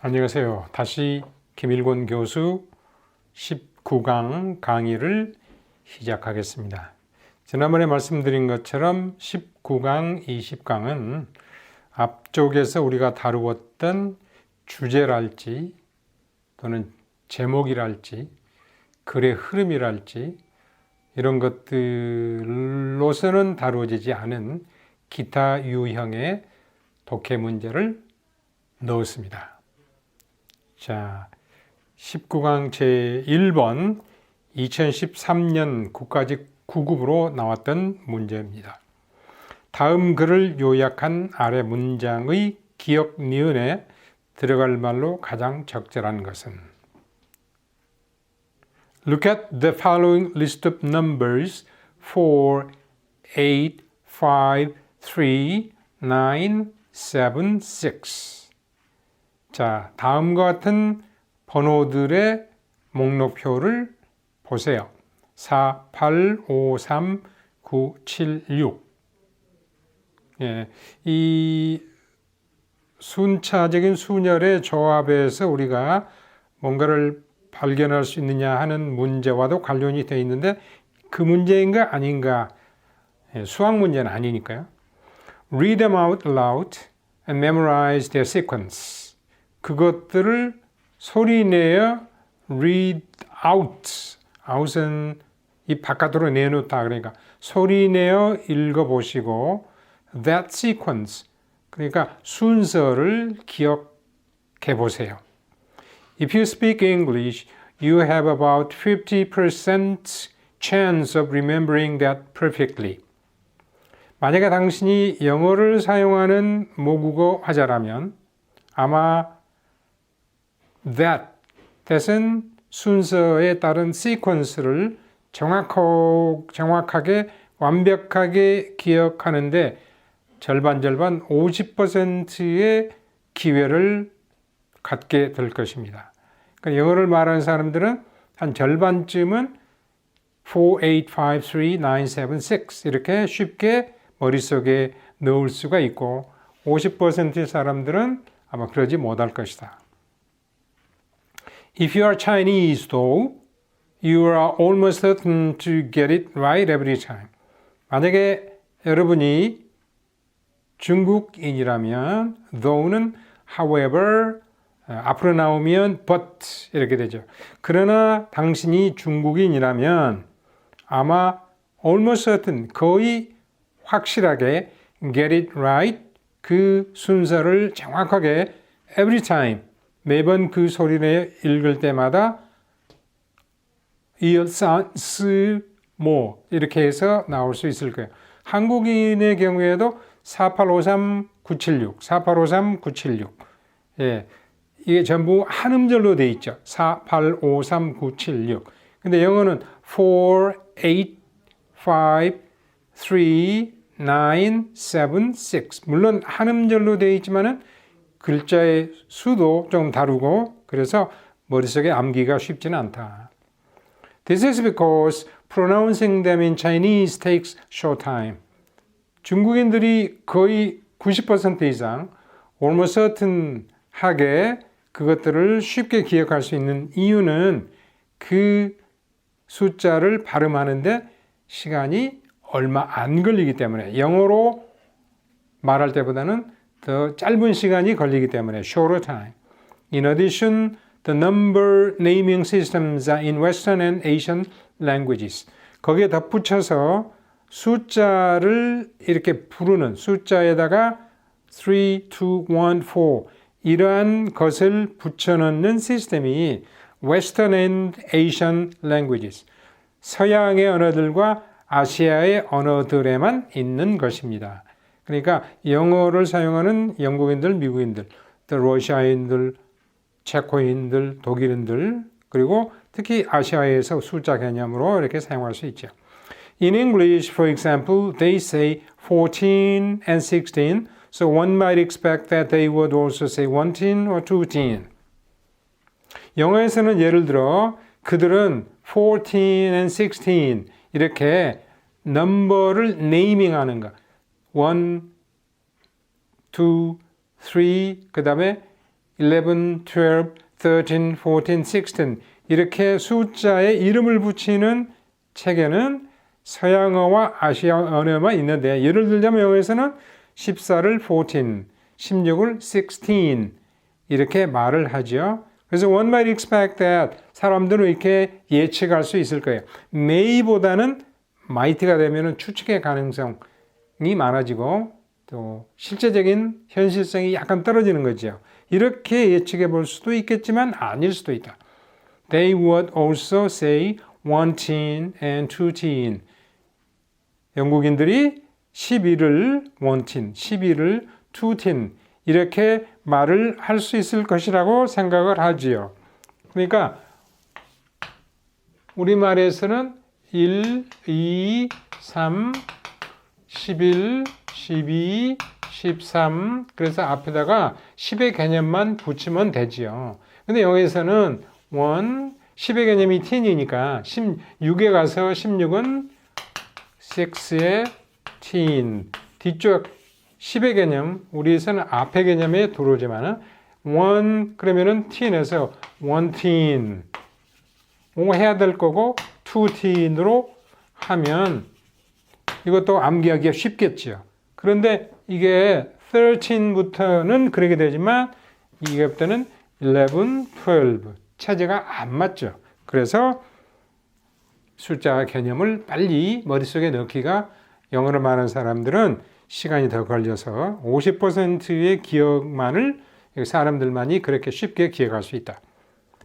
안녕하세요. 다시 김일곤 교수 19강 강의를 시작하겠습니다. 지난번에 말씀드린 것처럼 19강, 20강은 앞쪽에서 우리가 다루었던 주제랄지 또는 제목이랄지 글의 흐름이랄지 이런 것들로서는 다루어지지 않은 기타 유형의 독해 문제를 넣었습니다. 자, 19강 제1번 2013년 국가직 9급으로 나왔던 문제입니다. 다음 글을 요약한 아래 문장의 기역 니은에 들어갈 말로 가장 적절한 것은 Look at the following list of numbers 4, 8, 5, 3, 9, 7, 6 자, 다음과 같은 번호들의 목록표를 보세요. 4, 8, 5, 3, 9, 7, 6 이 순차적인 순열의 조합에서 우리가 뭔가를 발견할 수 있느냐 하는 문제와도 관련이 되어 있는데 그 문제인가 아닌가 수학 문제는 아니니까요. Read them out loud and memorize their sequence. 그것들을 소리내어 read out. out은 이 바깥으로 내놓다. 그러니까 소리내어 읽어보시고 that sequence. 그러니까 순서를 기억해 보세요. If you speak English, you have about 50% chance of remembering that perfectly. 만약에 당신이 영어를 사용하는 모국어 화자라면 아마 that은 순서에 따른 시퀀스를 정확하게 완벽하게 기억하는데 절반 50%의 기회를 갖게 될 것입니다. 그러니까 영어를 말하는 사람들은 한 절반쯤은 4, 8, 5, 3, 9, 7, 6 이렇게 쉽게 머릿속에 넣을 수가 있고 50%의 사람들은 아마 그러지 못할 것이다. If you are Chinese though, you are almost certain to get it right every time. 만약에 여러분이 중국인이라면 though는 however, 앞으로 나오면 but 이렇게 되죠. 그러나 당신이 중국인이라면 아마 almost certain, 거의 확실하게 get it right, 그 순서를 정확하게 every time, 매번 그 소리를 읽을 때마다 뭐 이렇게 해서 나올 수 있을 거예요. 한국인의 경우에도 4853976, 4853976 이게 전부 한 음절로 돼 있죠. 4853976 근데 영어는 4, 8, 5, 3, 9, 7, 6 물론 한 음절로 돼 있지만은 글자의 수도 좀 다르고 그래서 머릿속에 암기가 쉽지는 않다. This is because pronouncing them in Chinese takes short time. 중국인들이 거의 90% 이상 almost certain 하게 그것들을 쉽게 기억할 수 있는 이유는 그 숫자를 발음하는데 시간이 얼마 안 걸리기 때문에 영어로 말할 때보다는 더 짧은 시간이 걸리기 때문에 shorter time. In addition, the number naming systems are in Western and Asian languages. 거기에 덧붙여서 숫자를 이렇게 부르는 숫자에다가 3, 2, 1, 4 이러한 것을 붙여넣는 시스템이 Western and Asian languages. 서양의 언어들과 아시아의 언어들에만 있는 것입니다. 그러니까 영어를 사용하는 영국인들, 미국인들, 또 러시아인들, 체코인들, 독일인들 그리고 특히 아시아에서 숫자 개념으로 이렇게 사용할 수 있죠. In English, for example, they say 14 and 16, so one might expect that they would also say 1teen or 2teen. 영어에서는 예를 들어 그들은 14 and 16 이렇게 넘버를 네이밍하는 거. 1, 2, 3, 그 다음에 11, 12, 13, 14, 16 이렇게 숫자에 이름을 붙이는 체계는 서양어와 아시아 언어만 있는데 예를 들자면 영어에서는 14를 14, 16을 16 이렇게 말을 하죠. 그래서 one might expect that 사람들은 이렇게 예측할 수 있을 거예요. may보다는 might가 되면 추측의 가능성이 많아지고 또 실제적인 현실성이 약간 떨어지는 거죠. 이렇게 예측해 볼 수도 있겠지만 아닐 수도 있다. They would also say 1teen and 2teen. 영국인들이 11을 1teen, 11을 2teen 이렇게 말을 할 수 있을 것이라고 생각을 하지요. 그러니까 우리말에서는 1, 2, 3, 11, 12, 13 그래서 앞에다가 10의 개념만 붙이면 되지요. 근데 영어에서는 1, 10의 개념이 10이니까 16에 가서 16은 6의 teen 뒤쪽 10의 개념 우리에서는 앞의 개념에 들어오지만 1 그러면은 teen에서 1 teen 해야 될 거고 2 teen으로 하면 이것도 암기하기가 쉽겠죠. 그런데 이게 13부터는 그러게 되지만 이게부터는 11, 12 체제가 안 맞죠. 그래서 숫자 개념을 빨리 머릿속에 넣기가 영어를 말하는 사람들은 시간이 더 걸려서 50%의 기억만을 사람들만이 그렇게 쉽게 기억할 수 있다.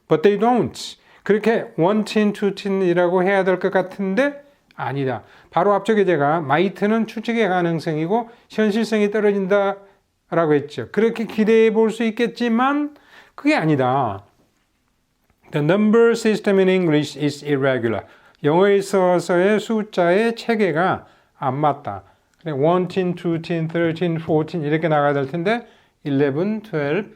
But they don't. 그렇게 1 teen, 2 teen이라고 해야 될 것 같은데 아니다. 바로 앞쪽에 제가 might는 추측의 가능성이고 현실성이 떨어진다라고 했죠. 그렇게 기대해 볼 수 있겠지만 그게 아니다. The number system in English is irregular. 영어에 있어서의 숫자의 체계가 안 맞다. 1 teen, 2 teen, 13, 14 이렇게 나가야 될 텐데 11, 12,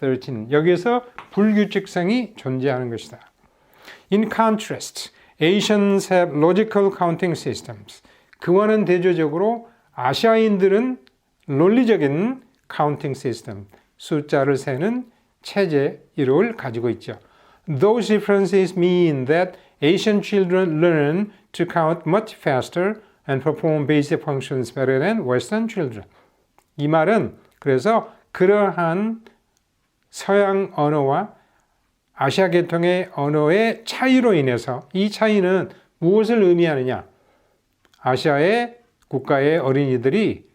13 여기에서 불규칙성이 존재하는 것이다. In contrast, Asians have logical counting systems. 그와는 대조적으로 아시아인들은 논리적인 counting system, 숫자를 세는 체제 이론을 가지고 있죠. Those differences mean that Asian children learn to count much faster and perform basic functions better than Western children. 이 말은 그래서 그러한 서양 언어와 아시아 계통의 언어의 차이로 인해서 이 차이는 무엇을 의미하느냐? 아시아의 국가의 어린이들이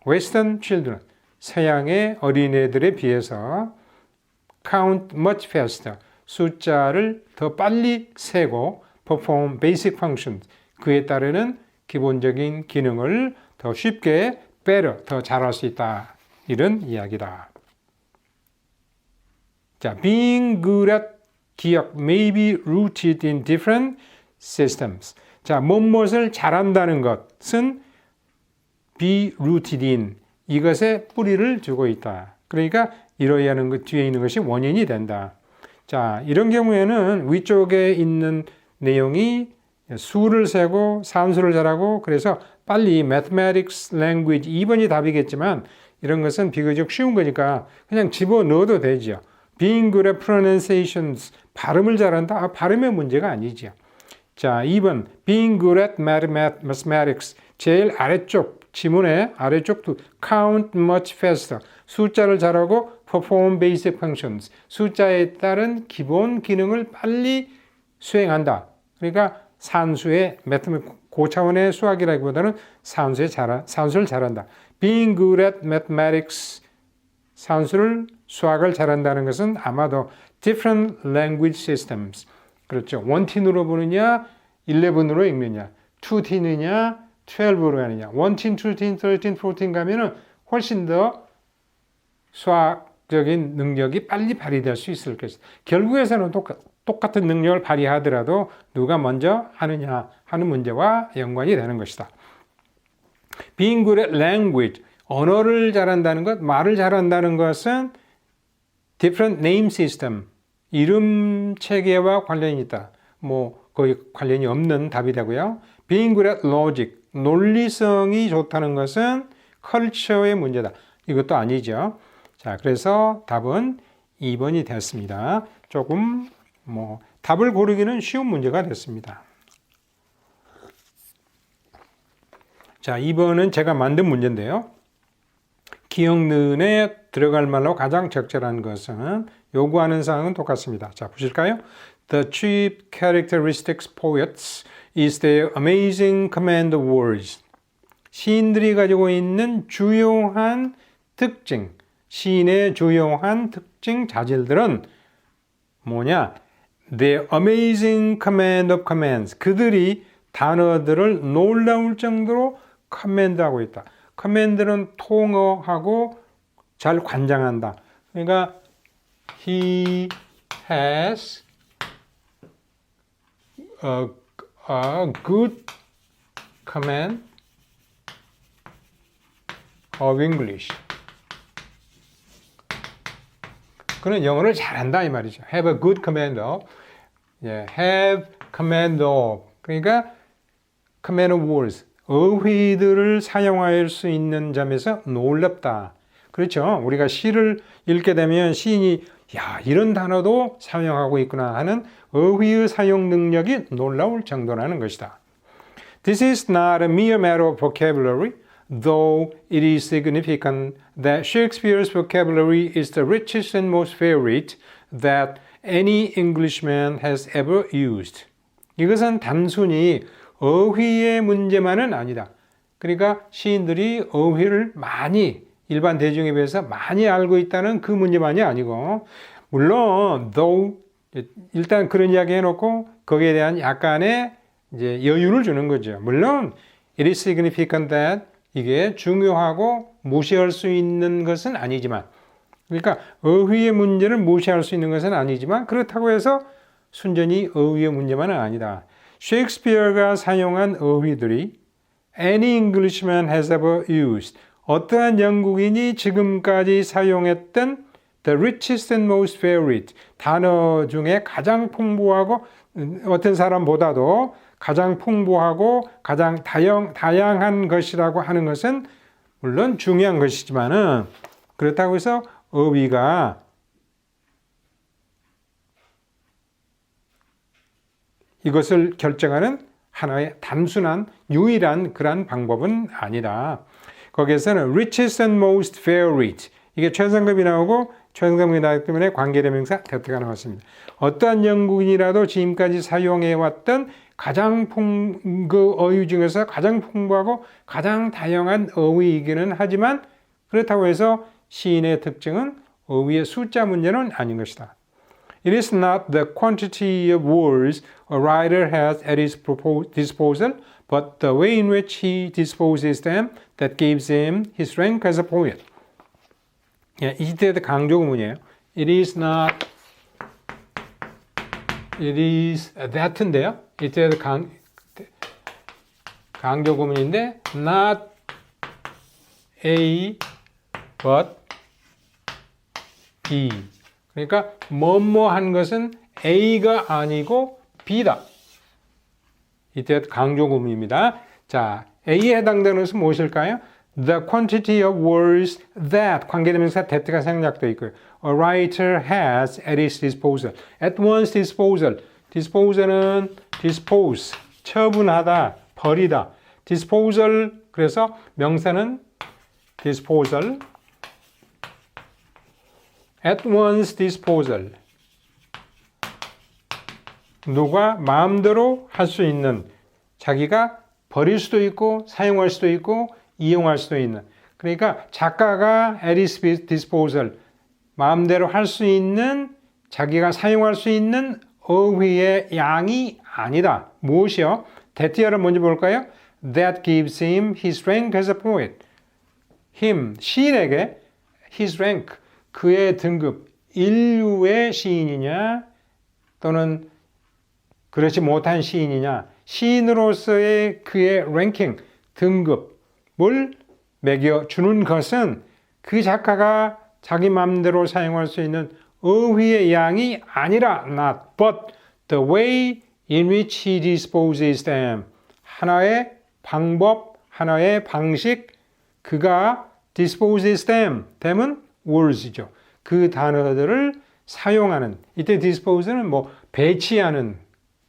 Western children, 서양의 어린애들에 비해서 count much faster, 숫자를 더 빨리 세고 perform basic functions, 그에 따르는 기본적인 기능을 더 쉽게 better, 더 잘할 수 있다. 이런 이야기다. 자, being good at 기억 may be rooted in different systems. 자, 무엇을 잘한다는 것은 be rooted in 이것에 뿌리를 두고 있다. 그러니까 이러한 것 뒤에 있는 것이 원인이 된다. 자, 이런 경우에는 위쪽에 있는 내용이 수를 세고 산수를 잘하고 그래서 빨리 mathematics language 2번이 답이겠지만 이런 것은 비교적 쉬운 거니까 그냥 집어넣어도 되죠. Being good at pronunciations, 발음을 잘한다? 아, 발음의 문제가 아니죠. 자, 2번 Being good at mathematics, 제일 아래쪽 지문의 아래쪽도 count much faster, 숫자를 잘하고 perform basic functions, 숫자에 따른 기본 기능을 빨리 수행한다. 그러니까 산수의 고차원의 수학이라기보다는 산수를 잘한다. Being good at mathematics, 수학을 잘한다는 것은 아마도 different language systems. 그렇죠. 1teen으로 보느냐, 11으로 읽느냐, 2teen이냐, 12로 하느냐. 1teen, 2teen, 13, 14 가면은 훨씬 더 수학적인 능력이 빨리 발휘될 수 있을 것이다. 결국에서는 똑같은 능력을 발휘하더라도 누가 먼저 하느냐 하는 문제와 연관이 되는 것이다. Being good at language, 언어를 잘한다는 것, 말을 잘한다는 것은 different name system, 이름 체계와 관련이 있다. 거의 관련이 없는 답이 되고요. Being good at logic, 논리성이 좋다는 것은 culture의 문제다. 이것도 아니죠. 자, 그래서 답은 2번이 됐습니다. 조금 답을 고르기는 쉬운 문제가 됐습니다. 자, 2번은 제가 만든 문제인데요. 기억는에 들어갈 말로 가장 적절한 것은 요구하는 사항은 똑같습니다. 자, 보실까요? The chief characteristics poets is their amazing command of words. 시인들이 가지고 있는 주요한 특징, 시인의 주요한 특징 자질들은 뭐냐? Their amazing command of commands. 그들이 단어들을 놀라울 정도로 커맨드하고 있다. 커맨드는 통어하고 잘 관장한다. 그러니까 he has a good command of English. 그는 영어를 잘한다 이 말이죠. Have a good command of. Have command of. 그러니까 command of words. 어휘들을 사용할 수 있는 점에서 놀랍다. 그렇죠. 우리가 시를 읽게 되면 시인이 야, 이런 단어도 사용하고 있구나 하는 어휘의 사용 능력이 놀라울 정도라는 것이다. This is not a mere matter of vocabulary, though it is significant that Shakespeare's vocabulary is the richest and most varied that any Englishman has ever used. 이것은 단순히 어휘의 문제만은 아니다. 그러니까 시인들이 어휘를 많이 일반 대중에 비해서 많이 알고 있다는 그 문제만이 아니고 물론 though 일단 그런 이야기 해놓고 거기에 대한 약간의 이제 여유를 주는 거죠. 물론 it is significant that 이게 중요하고 무시할 수 있는 것은 아니지만 그러니까 어휘의 문제를 무시할 수 있는 것은 아니지만 그렇다고 해서 순전히 어휘의 문제만은 아니다. 셰익스피어가 사용한 어휘들이 any Englishman has ever used 어떠한 영국인이 지금까지 사용했던 the richest and most varied 단어 중에 가장 풍부하고 어떤 사람보다도 가장 풍부하고 가장 다양한 것이라고 하는 것은 물론 중요한 것이지만은 그렇다고 해서 어휘가 이것을 결정하는 하나의 단순한 유일한 그러한 방법은 아니다. 거기에서는 richest and most varied 이게 최상급이 나오고 최상급이 나오기 때문에 관계대명사 that가 나왔습니다. 어떠한 영국인이라도 지금까지 사용해왔던 가장 그 어휘 중에서 가장 풍부하고 가장 다양한 어휘이기는 하지만 그렇다고 해서 시인의 특징은 어휘의 숫자 문제는 아닌 것이다. It is not the quantity of words a writer has at his disposal, but the way in which he disposes them that gives him his rank as a poet. 이때도 강조 구문이에요. It is not, it is that인데요. 이때도 강조 구문인데 not A, but B. 그러니까 뭐뭐한 것은 A가 아니고 B다. 이때 강조 구문입니다. 자, A에 해당되는 것은 무엇일까요? The quantity of words that 관계대명사 that가 생략되어 있고요. A writer has at his disposal. At one's disposal. disposal은 dispose, 처분하다, 버리다. disposal, 그래서 명사는 disposal. At one's disposal. 누가 마음대로 할 수 있는 자기가 버릴 수도 있고 사용할 수도 있고 이용할 수도 있는 그러니까 작가가 at his disposal 마음대로 할 수 있는 자기가 사용할 수 있는 어휘의 양이 아니다. 무엇이요? that를 먼저 볼까요? That gives him his rank as a poet. him, 시인에게 his rank, 그의 등급, 인류의 시인이냐 또는 그렇지 못한 시인이냐 시인으로서의 그의 랭킹, 등급을 매겨주는 것은 그 작가가 자기 마음대로 사용할 수 있는 어휘의 양이 아니라 not, but the way in which he disposes them. 하나의 방법, 하나의 방식, 그가 disposes them. them은 words이죠. 그 단어들을 사용하는, 이때 dispose는 뭐 배치하는,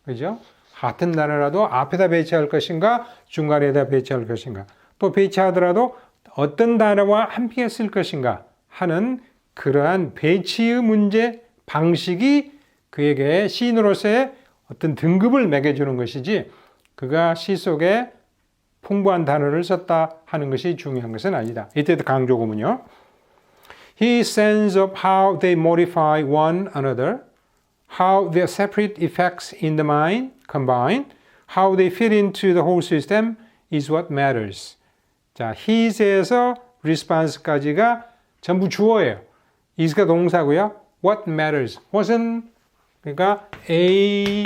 그죠? 같은 단어라도 앞에다 배치할 것인가, 중간에다 배치할 것인가, 또 배치하더라도 어떤 단어와 함께 쓸 것인가 하는 그러한 배치의 문제 방식이 그에게 시인으로서의 어떤 등급을 매겨주는 것이지, 그가 시 속에 풍부한 단어를 썼다 하는 것이 중요한 것은 아니다. 이때도 강조구문요. His sense of how they modify one another, how their separate effects in the mind combine, how they fit into the whole system is what matters. 자, his에서 response까지가 전부 주어예요. is가 동사고요. What matters. what은 그러니까 A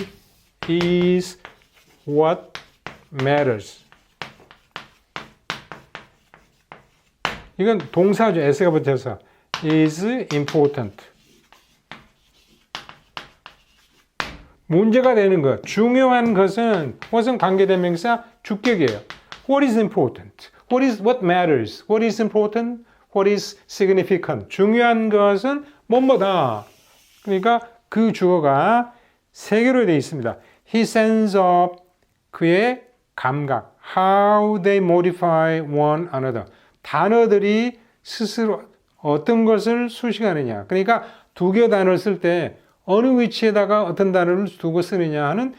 is what matters. 이건 동사죠. s가 붙어서 is important. 문제가 되는 것, 중요한 것은 what은 관계대명사 주격이에요. What is important? What matters? What is important? What is significant? 중요한 것은 뭐뭐다. 그러니까 그 주어가 세 개로 되어 있습니다. His sense of, 그의 감각. How they modify one another. 단어들이 스스로 어떤 것을 수식하느냐. 그러니까 두 개 단어를 쓸 때 어느 위치에다가 어떤 단어를 두고 쓰느냐 하는,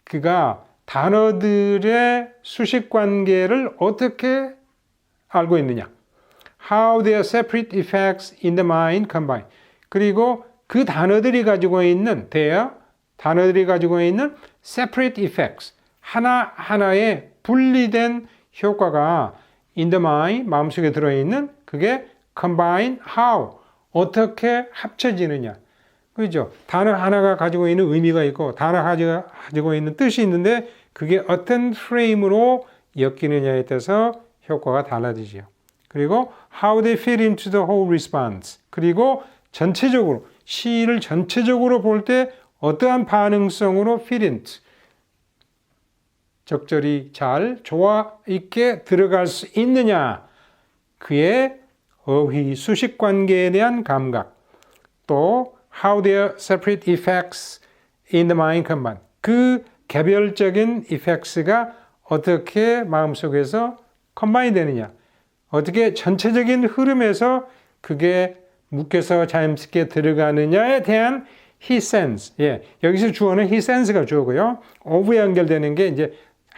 그가 단어들의 수식 관계를 어떻게 알고 있느냐. How their separate effects in the mind combine. 그리고 그 단어들이 가지고 있는 단어들이 가지고 있는 separate effects, 하나하나의 분리된 효과가 in the mind, 마음속에 들어있는, 그게 combine how, 어떻게 합쳐지느냐. 그죠? 단어 하나가 가지고 있는 의미가 있고 단어가 가지고 있는 뜻이 있는데 그게 어떤 프레임으로 엮이느냐에 따라서 효과가 달라지죠. 그리고 how they fit into the whole response. 그리고 전체적으로, 시를 전체적으로 볼 때 어떠한 반응성으로 fit into, 적절히 잘 조화 있게 들어갈 수 있느냐. 그의 어휘, 수식 관계에 대한 감각. 또 how their separate effects in the mind combine. 그 개별적인 effects가 어떻게 마음속에서 combine 되느냐. 어떻게 전체적인 흐름에서 그게 묶여서 자연스럽게 들어가느냐에 대한 his sense. 예, 여기서 주어는 his sense가 주어고요. of에 연결되는 게 이제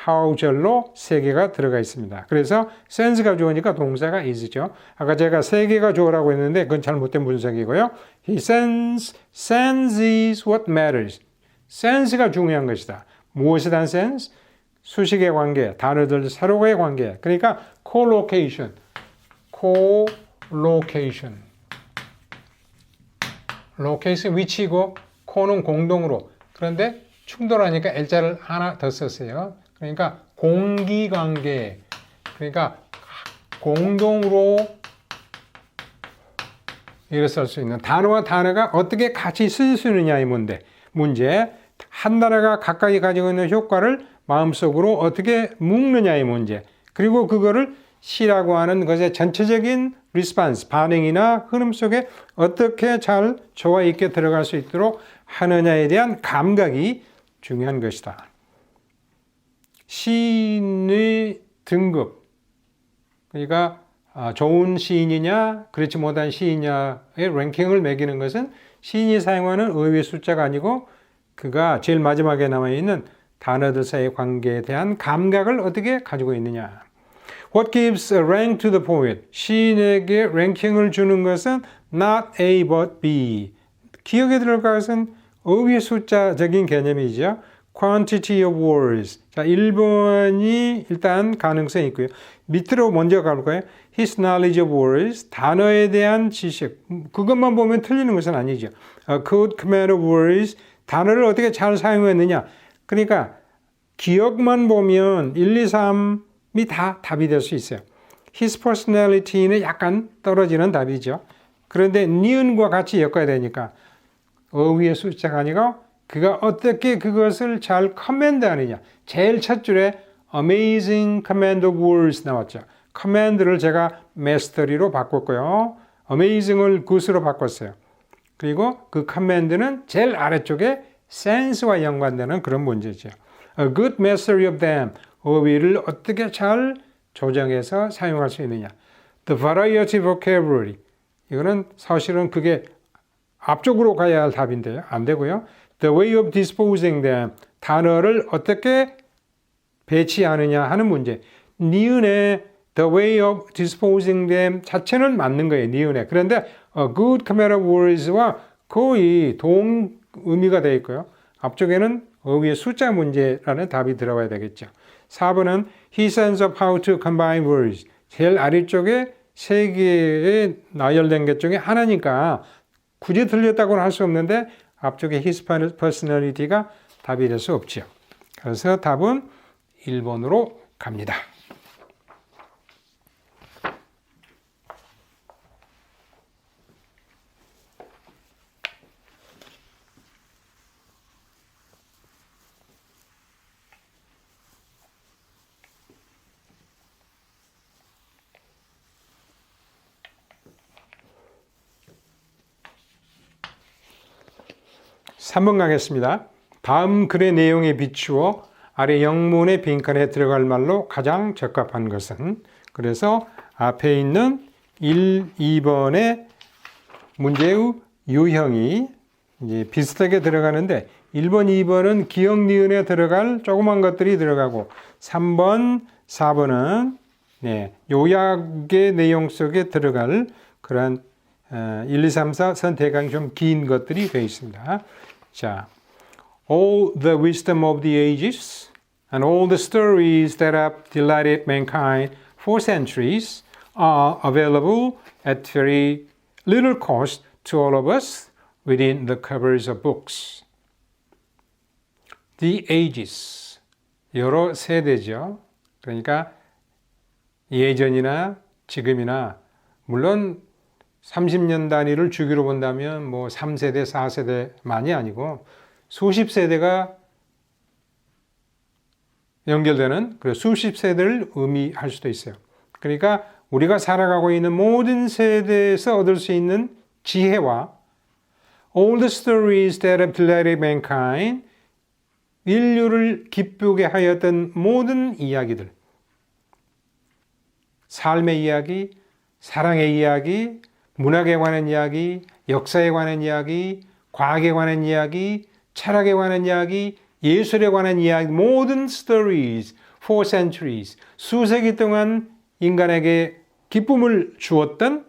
how 절로 세 개가 들어가 있습니다. 그래서 sense가 주어니까 동사가 is죠. 아까 제가 세 개가 주어라고 했는데 그건 잘못된 분석이고요. His sense is what matters. sense가 중요한 것이다. 무엇에 대한 sense? 수식의 관계, 단어들 서로의 관계. 그러니까 collocation. location 위치고 co는 공동으로. 그런데 충돌하니까 L자를 하나 더 썼어요. 그러니까 공기관계, 그러니까 공동으로 이렇게 쓸 수 있는 단어와 단어가 어떻게 같이 쓸 수 있느냐의 문제, 한 단어가 각각이 가지고 있는 효과를 마음속으로 어떻게 묶느냐의 문제, 그리고 그거를 시라고 하는 것의 전체적인 리스폰스, 반응이나 흐름 속에 어떻게 잘 조화 있게 들어갈 수 있도록 하느냐에 대한 감각이 중요한 것이다. 시인의 등급, 그러니까 좋은 시인이냐 그렇지 못한 시인이냐의 랭킹을 매기는 것은 시인이 사용하는 어휘의 숫자가 아니고 그가 제일 마지막에 남아있는 단어들 사이의 관계에 대한 감각을 어떻게 가지고 있느냐. What gives a rank to the poet? 시인에게 랭킹을 주는 것은 not A but B. 기억에 들어갈 것은 어휘의 숫자적인 개념이죠. Quantity of words. 자, 1번이 일단 가능성이 있고요. 밑으로 먼저 가볼까요? His knowledge of words. 단어에 대한 지식. 그것만 보면 틀리는 것은 아니죠. A good command of words. 단어를 어떻게 잘 사용했느냐. 그러니까 기억만 보면 1, 2, 3이 다 답이 될 수 있어요. His personality는 약간 떨어지는 답이죠. 그런데 니은과 같이 엮어야 되니까 어휘의 숫자가 아니고 그가 어떻게 그것을 잘 커맨드하느냐. 제일 첫 줄에 amazing command of words 나왔죠. command를 제가 mastery로 바꿨고요. amazing을 good으로 바꿨어요. 그리고 그 command는 제일 아래쪽에 sense와 연관되는 그런 문제죠. A good mastery of them. 어휘를 어떻게 잘 조정해서 사용할 수 있느냐. The variety vocabulary. 이거는 사실은 그게 앞쪽으로 가야 할 답인데요. 안 되고요. The way of disposing them. 단어를 어떻게 배치하느냐 하는 문제. 니은의 the way of disposing them 자체는 맞는 거예요. 니은에. 그런데 a good command of words와 거의 동의미가 되어 있고요. 앞쪽에는 어휘의 숫자 문제라는 답이 들어가야 되겠죠. 4번은 his sense of how to combine words. 제일 아래쪽에 세 개의 나열된 것 중에 하나니까 굳이 틀렸다고는 할 수 없는데 앞쪽에 his personality가 답이 될 수 없죠. 그래서 답은 1번으로 갑니다. 삼 번 가겠습니다. 다음 글의 내용에 비추어 아래 영문의 빈칸에 들어갈 말로 가장 적합한 것은 그래서 앞에 있는 1, 2번의 문제의 유형이 이제 비슷하게 들어가는데 1번, 2번은 기억 니은에 들어갈 조그만 것들이 들어가고 3번, 4번은 요약의 내용 속에 들어갈 그런 1, 2, 3, 4 선택한 좀 긴 것들이 되어 있습니다. 자, all the wisdom of the ages and all the stories that have delighted mankind for centuries are available at very little cost to all of us within the covers of books. The ages, 여러 세대죠. 그러니까 예전이나 지금이나 물론 30년 단위를 주기로 본다면 뭐 3세대, 4세대만이 아니고 수십 세대가 연결되는 그리고 수십 세대를 의미할 수도 있어요. 그러니까 우리가 살아가고 있는 모든 세대에서 얻을 수 있는 지혜와 all the stories that have delighted mankind 인류를 기쁘게 하였던 모든 이야기들 삶의 이야기, 사랑의 이야기, 문학에 관한 이야기, 역사에 관한 이야기, 과학에 관한 이야기, 철학에 관한 이야기, 예술에 관한 이야기, 모든 stories, for centuries, 수세기 동안 인간에게 기쁨을 주었던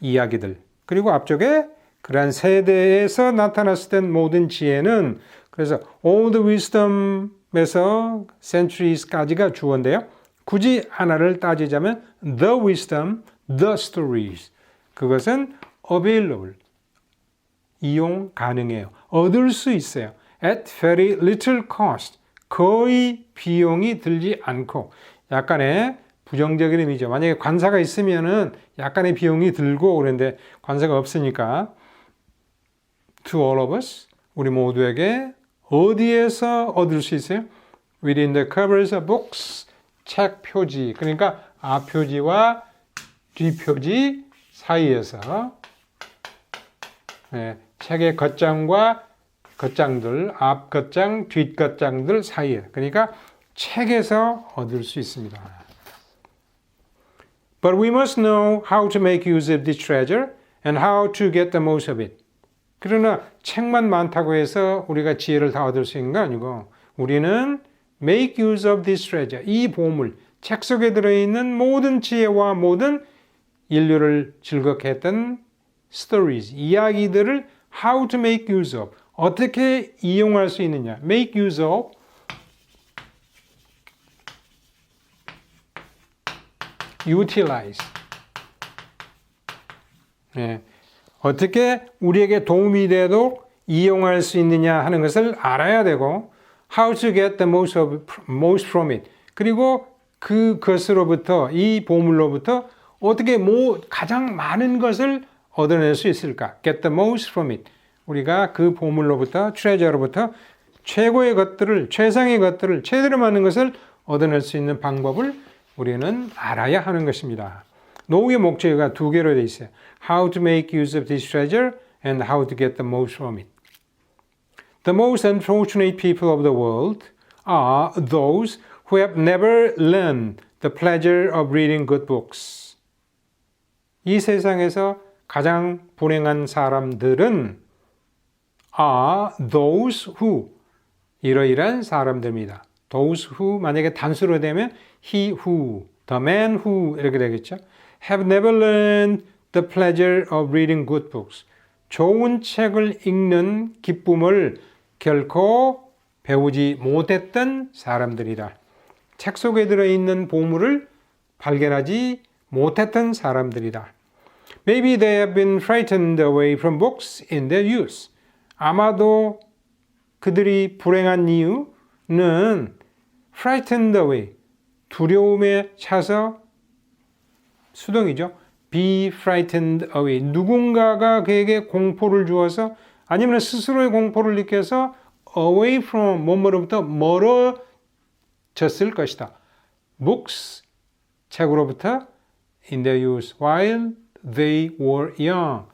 이야기들. 그리고 앞쪽에 그러한 세대에서 나타났을 땐 모든 지혜는 그래서 all the wisdom에서 centuries까지가 주어인데요. 굳이 하나를 따지자면 the wisdom, the stories. 그것은 available, 이용 가능해요. 얻을 수 있어요. At very little cost, 거의 비용이 들지 않고 약간의 부정적인 의미죠. 만약에 관사가 있으면은 약간의 비용이 들고 그런데 관사가 없으니까 to all of us, 우리 모두에게 어디에서 얻을 수 있어요? Within the covers of books, 책 표지. 그러니까 앞표지와 뒷표지 사이에서 책의 겉장과 겉장들, 앞 겉장, 뒷 겉장들 사이에 그러니까 책에서 얻을 수 있습니다. But we must know how to make use of this treasure and how to get the most of it. 그러나 책만 많다고 해서 우리가 지혜를 다 얻을 수 있는 거 아니고 우리는 make use of this treasure, 이 보물, 책 속에 들어있는 모든 지혜와 모든 인류를 즐겁게 했던 stories, 이야기들을 how to make use of, 어떻게 이용할 수 있느냐. make use of, utilize. 어떻게 우리에게 도움이 되도록 이용할 수 있느냐 하는 것을 알아야 되고 how to get the most from it. 그리고 그것으로부터 이 보물로부터 어떻게 가장 많은 것을 얻어낼 수 있을까? Get the most from it. 우리가 그 보물로부터, 트레저로부터 최고의 것들을, 최상의 것들을, 최대로 많은 것을 얻어낼 수 있는 방법을 우리는 알아야 하는 것입니다. 노후의 목적어가 두 개로 되어 있어요. How to make use of this treasure and how to get the most from it. The most unfortunate people of the world are those who have never learned the pleasure of reading good books. 이 세상에서 가장 불행한 사람들은 are those who 이러이러한 사람들입니다. Those who 만약에 단수로 되면 he who, the man who 이렇게 되겠죠. Have never learned the pleasure of reading good books. 좋은 책을 읽는 기쁨을 결코 배우지 못했던 사람들이다. 책 속에 들어있는 보물을 발견하지 못했던 사람들이다. Maybe they have been frightened away from books in their youth. 아마도 그들이 불행한 이유는 frightened away, 두려움에 차서 수동이죠. be frightened away. 누군가가 그에게 공포를 주어서 아니면 스스로의 공포를 느껴서 away from 뭐뭐로부터 멀어졌을 것이다. books, 책으로부터 in their youth while they were young.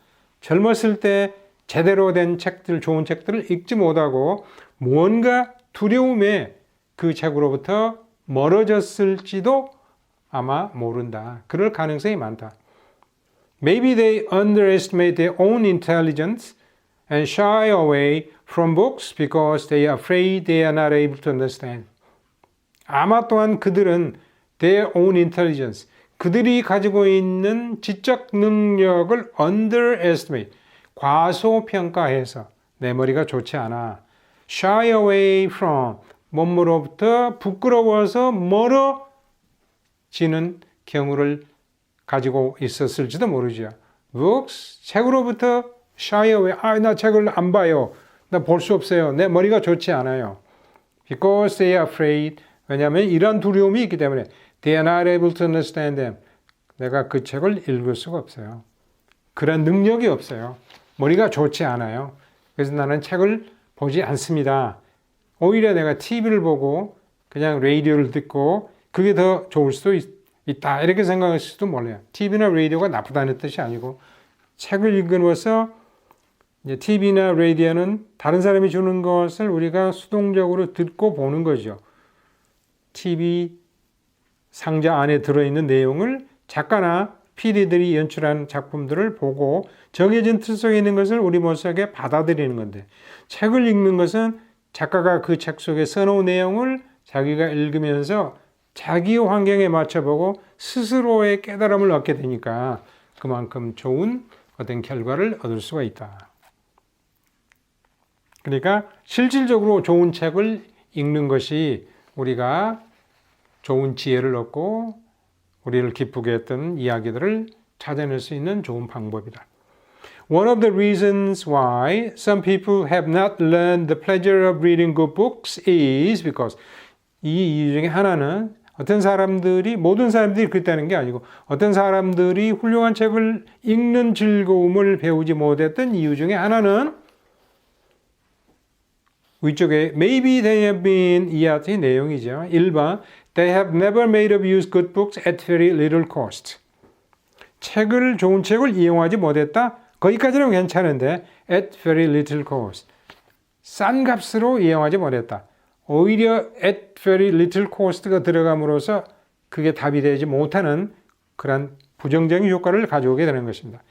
젊었을 때 제대로 된 책들, 좋은 책들을 읽지 못하고 무언가 두려움에 그 책으로부터 멀어졌을지도 아마 모른다. 그럴 가능성이 많다. Maybe they underestimate their own intelligence and shy away from books because they are afraid they are not able to understand. 아마 또한 그들은 their own intelligence, 그들이 가지고 있는 지적 능력을 underestimate, 과소평가해서 내 머리가 좋지 않아. shy away from, 뭐뭐로부터 부끄러워서 멀어지는 경우를 가지고 있었을지도 모르죠. books, 책으로부터 shy away, 나 책을 안 봐요. 나 볼 수 없어요. 내 머리가 좋지 않아요. Because they are afraid, 왜냐하면 이런 두려움이 있기 때문에 they are not able to understand them. 내가 그 책을 읽을 수가 없어요. 그런 능력이 없어요. 머리가 좋지 않아요. 그래서 나는 책을 보지 않습니다. 오히려 내가 TV를 보고 그냥 라디오를 듣고 그게 더 좋을 수도 있다. 이렇게 생각할 수도 몰라요. TV나 라디오가 나쁘다는 뜻이 아니고 책을 읽으면서 TV나 라디오는 다른 사람이 주는 것을 우리가 수동적으로 듣고 보는 거죠. TV 상자 안에 들어있는 내용을 작가나 PD들이 연출한 작품들을 보고 정해진 틀 속에 있는 것을 우리 머릿속에 받아들이는 건데 책을 읽는 것은 작가가 그 책 속에 써놓은 내용을 자기가 읽으면서 자기 환경에 맞춰보고 스스로의 깨달음을 얻게 되니까 그만큼 좋은 어떤 결과를 얻을 수가 있다. 그러니까 실질적으로 좋은 책을 읽는 것이 우리가 좋은 지혜를 얻고 우리를 기쁘게 했던 이야기들을 찾아낼 수 있는 좋은 방법이다. One of the reasons why some people have not learned the pleasure of reading good books is because 이 이유 중에 하나는 어떤 사람들이 모든 사람들이 그랬다는 게 아니고 어떤 사람들이 훌륭한 책을 읽는 즐거움을 배우지 못했던 이유 중에 하나는 위쪽에 maybe they have been 이하의 내용이죠. 1번 They have never made of use good books at very little cost. 좋은 책을 이용하지 못했다? 거기까지는 괜찮은데 at very little cost. 싼 값으로 이용하지 못했다. 오히려 at very little cost가 들어감으로써 그게 답이 되지 못하는 그런 부정적인 효과를 가져오게 되는 것입니다.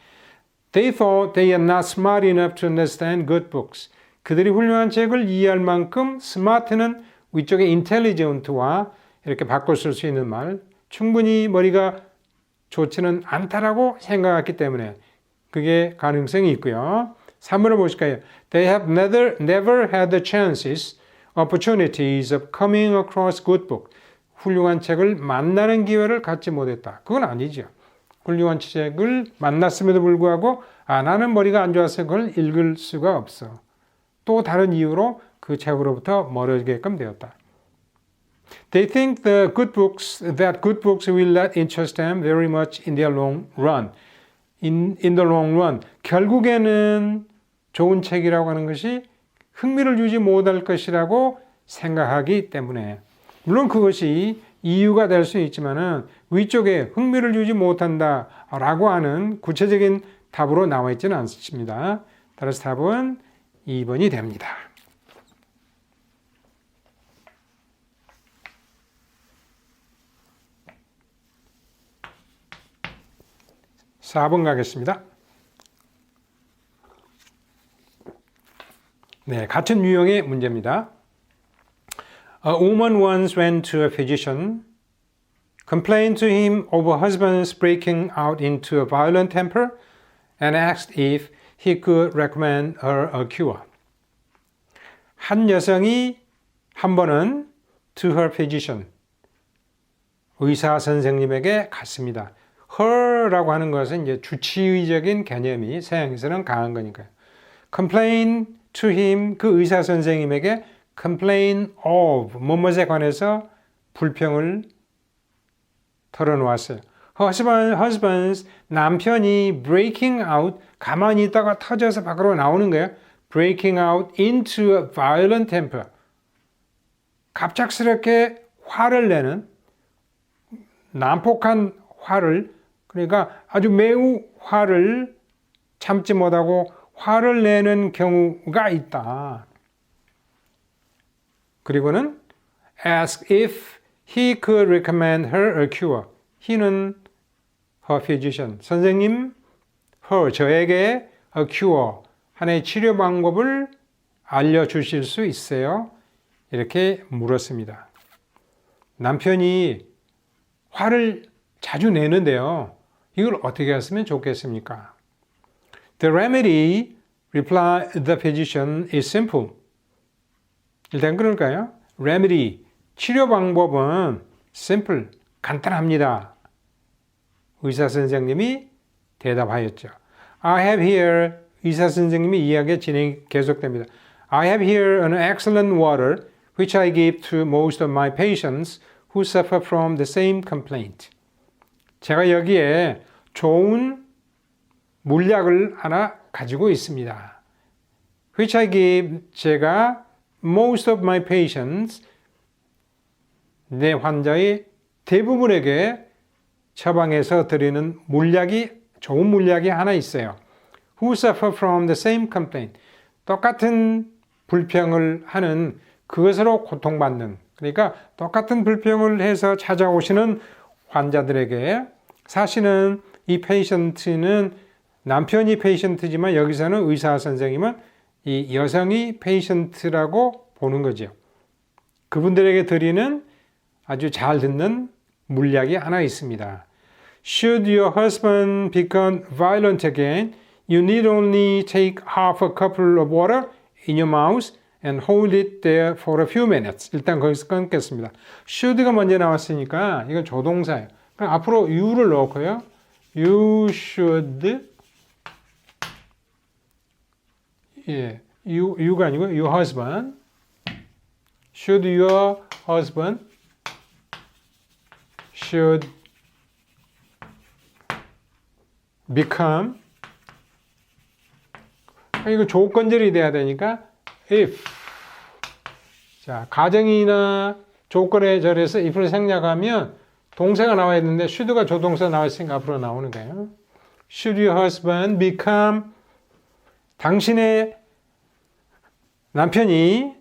They thought they are not smart enough to understand good books. 그들이 훌륭한 책을 이해할 만큼 smart는 위쪽에 intelligent와 이렇게 바꿔 쓸 수 있는 말, 충분히 머리가 좋지는 않다라고 생각했기 때문에 그게 가능성이 있고요. 3번을 보실까요? They have never had the chances, opportunities of coming across good book. 훌륭한 책을 만나는 기회를 갖지 못했다. 그건 아니죠. 훌륭한 책을 만났음에도 불구하고 나는 머리가 안 좋아서 그걸 읽을 수가 없어. 또 다른 이유로 그 책으로부터 멀어지게끔 되었다. They think that good books will not interest them very much in their long run. In the long run. 결국에는 좋은 책이라고 하는 것이 흥미를 주지 못할 것이라고 생각하기 때문에 물론 그것이 이유가 될 수 있지만은 위쪽에 흥미를 주지 못한다라고 하는 구체적인 답으로 나와 있지는 않습니다. 따라서 답은 2번이 됩니다. 4번 가겠습니다. 네, 같은 유형의 문제입니다. A woman once went to a physician, complained to him of her husband's breaking out into a violent temper, and asked if he could recommend her a cure. 한 여성이 한 번은 to her physician, 의사 선생님에게 갔습니다. her라고 하는 것은 이제 주치의적인 개념이 서양에서는 강한 거니까요. complain to him, 그 의사 선생님에게 complain of, 무엇에 관해서 불평을 털어놓았어요. husband's, 남편이 breaking out, 가만히 있다가 터져서 밖으로 나오는 거예요. breaking out into a violent temper. 갑작스럽게 화를 내는, 난폭한 화를, 그러니까 아주 매우 화를 참지 못하고 화를 내는 경우가 있다. 그리고는 ask if he could recommend her a cure. he는 her physician. 선생님, her, 저에게 a cure, 하나의 치료 방법을 알려주실 수 있어요? 이렇게 물었습니다. 남편이 화를 자주 내는데요. 이걸 어떻게 했으면 좋겠습니까? The remedy, replied the physician, is simple. 일단 그럴까요? Remedy, 치료 방법은 simple, 간단합니다. 의사 선생님이 대답하였죠. I have here, 의사 선생님이 이야기가 계속됩니다. I have here an excellent water which I give to most of my patients who suffer from the same complaint. 제가 여기에 좋은 물약을 하나 가지고 있습니다. Which I give, 제가 most of my patients, 내 환자의 대부분에게 처방해서 드리는 물약이, 좋은 물약이 하나 있어요. Who suffer from the same complaint. 똑같은 불평을 하는, 그것으로 고통받는, 그러니까 똑같은 불평을 해서 찾아오시는 환자들에게, 사실은 이 페이션트는 남편이 페이션트지만 여기서는 의사 선생님은 이 여성이 페이션트라고 보는 거죠. 그분들에게 드리는 아주 잘 듣는 물약이 하나 있습니다. Should your husband become violent again, you need only take half a cup of water in your mouth and hold it there for a few minutes. 일단 거기서 끊겠습니다. should가 먼저 나왔으니까 이건 조동사예요. 그럼 앞으로 you를 넣고요. You should, 예, you가 아니고 your husband. Should your husband should become, 이거 조건절이 돼야 되니까 if. 자, 가정이나 조건에 절해서 if를 생략하면 동사가 나와야 되는데 should가 조동사 나왔으니까 앞으로 나오는 거예요. Should your husband become, 당신의 남편이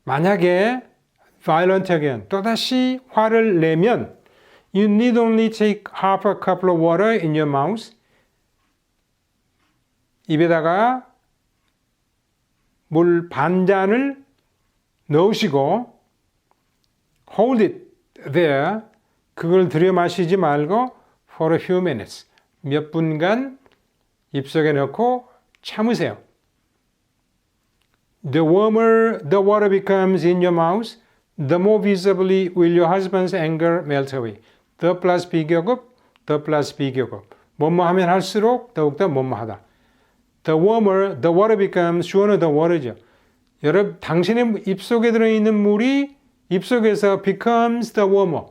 만약에 violent again, 또다시 화를 내면 you need only take half a cup of water in your mouth. 입에다가 물 반잔을 넣으시고 hold it there, 그걸 들여 마시지 말고 for a few minutes, 몇 분간 입속에 넣고 참으세요. The warmer the water becomes in your mouth, the more visibly will your husband's anger melt away. The plus 비교급, the plus 비교급. 뭐뭐 하면 할수록 더욱더 뭐뭐하다. The warmer the water becomes, 주어는 the water죠. 여러분, 당신의 입속에 들어있는 물이 입속에서 becomes the warmer,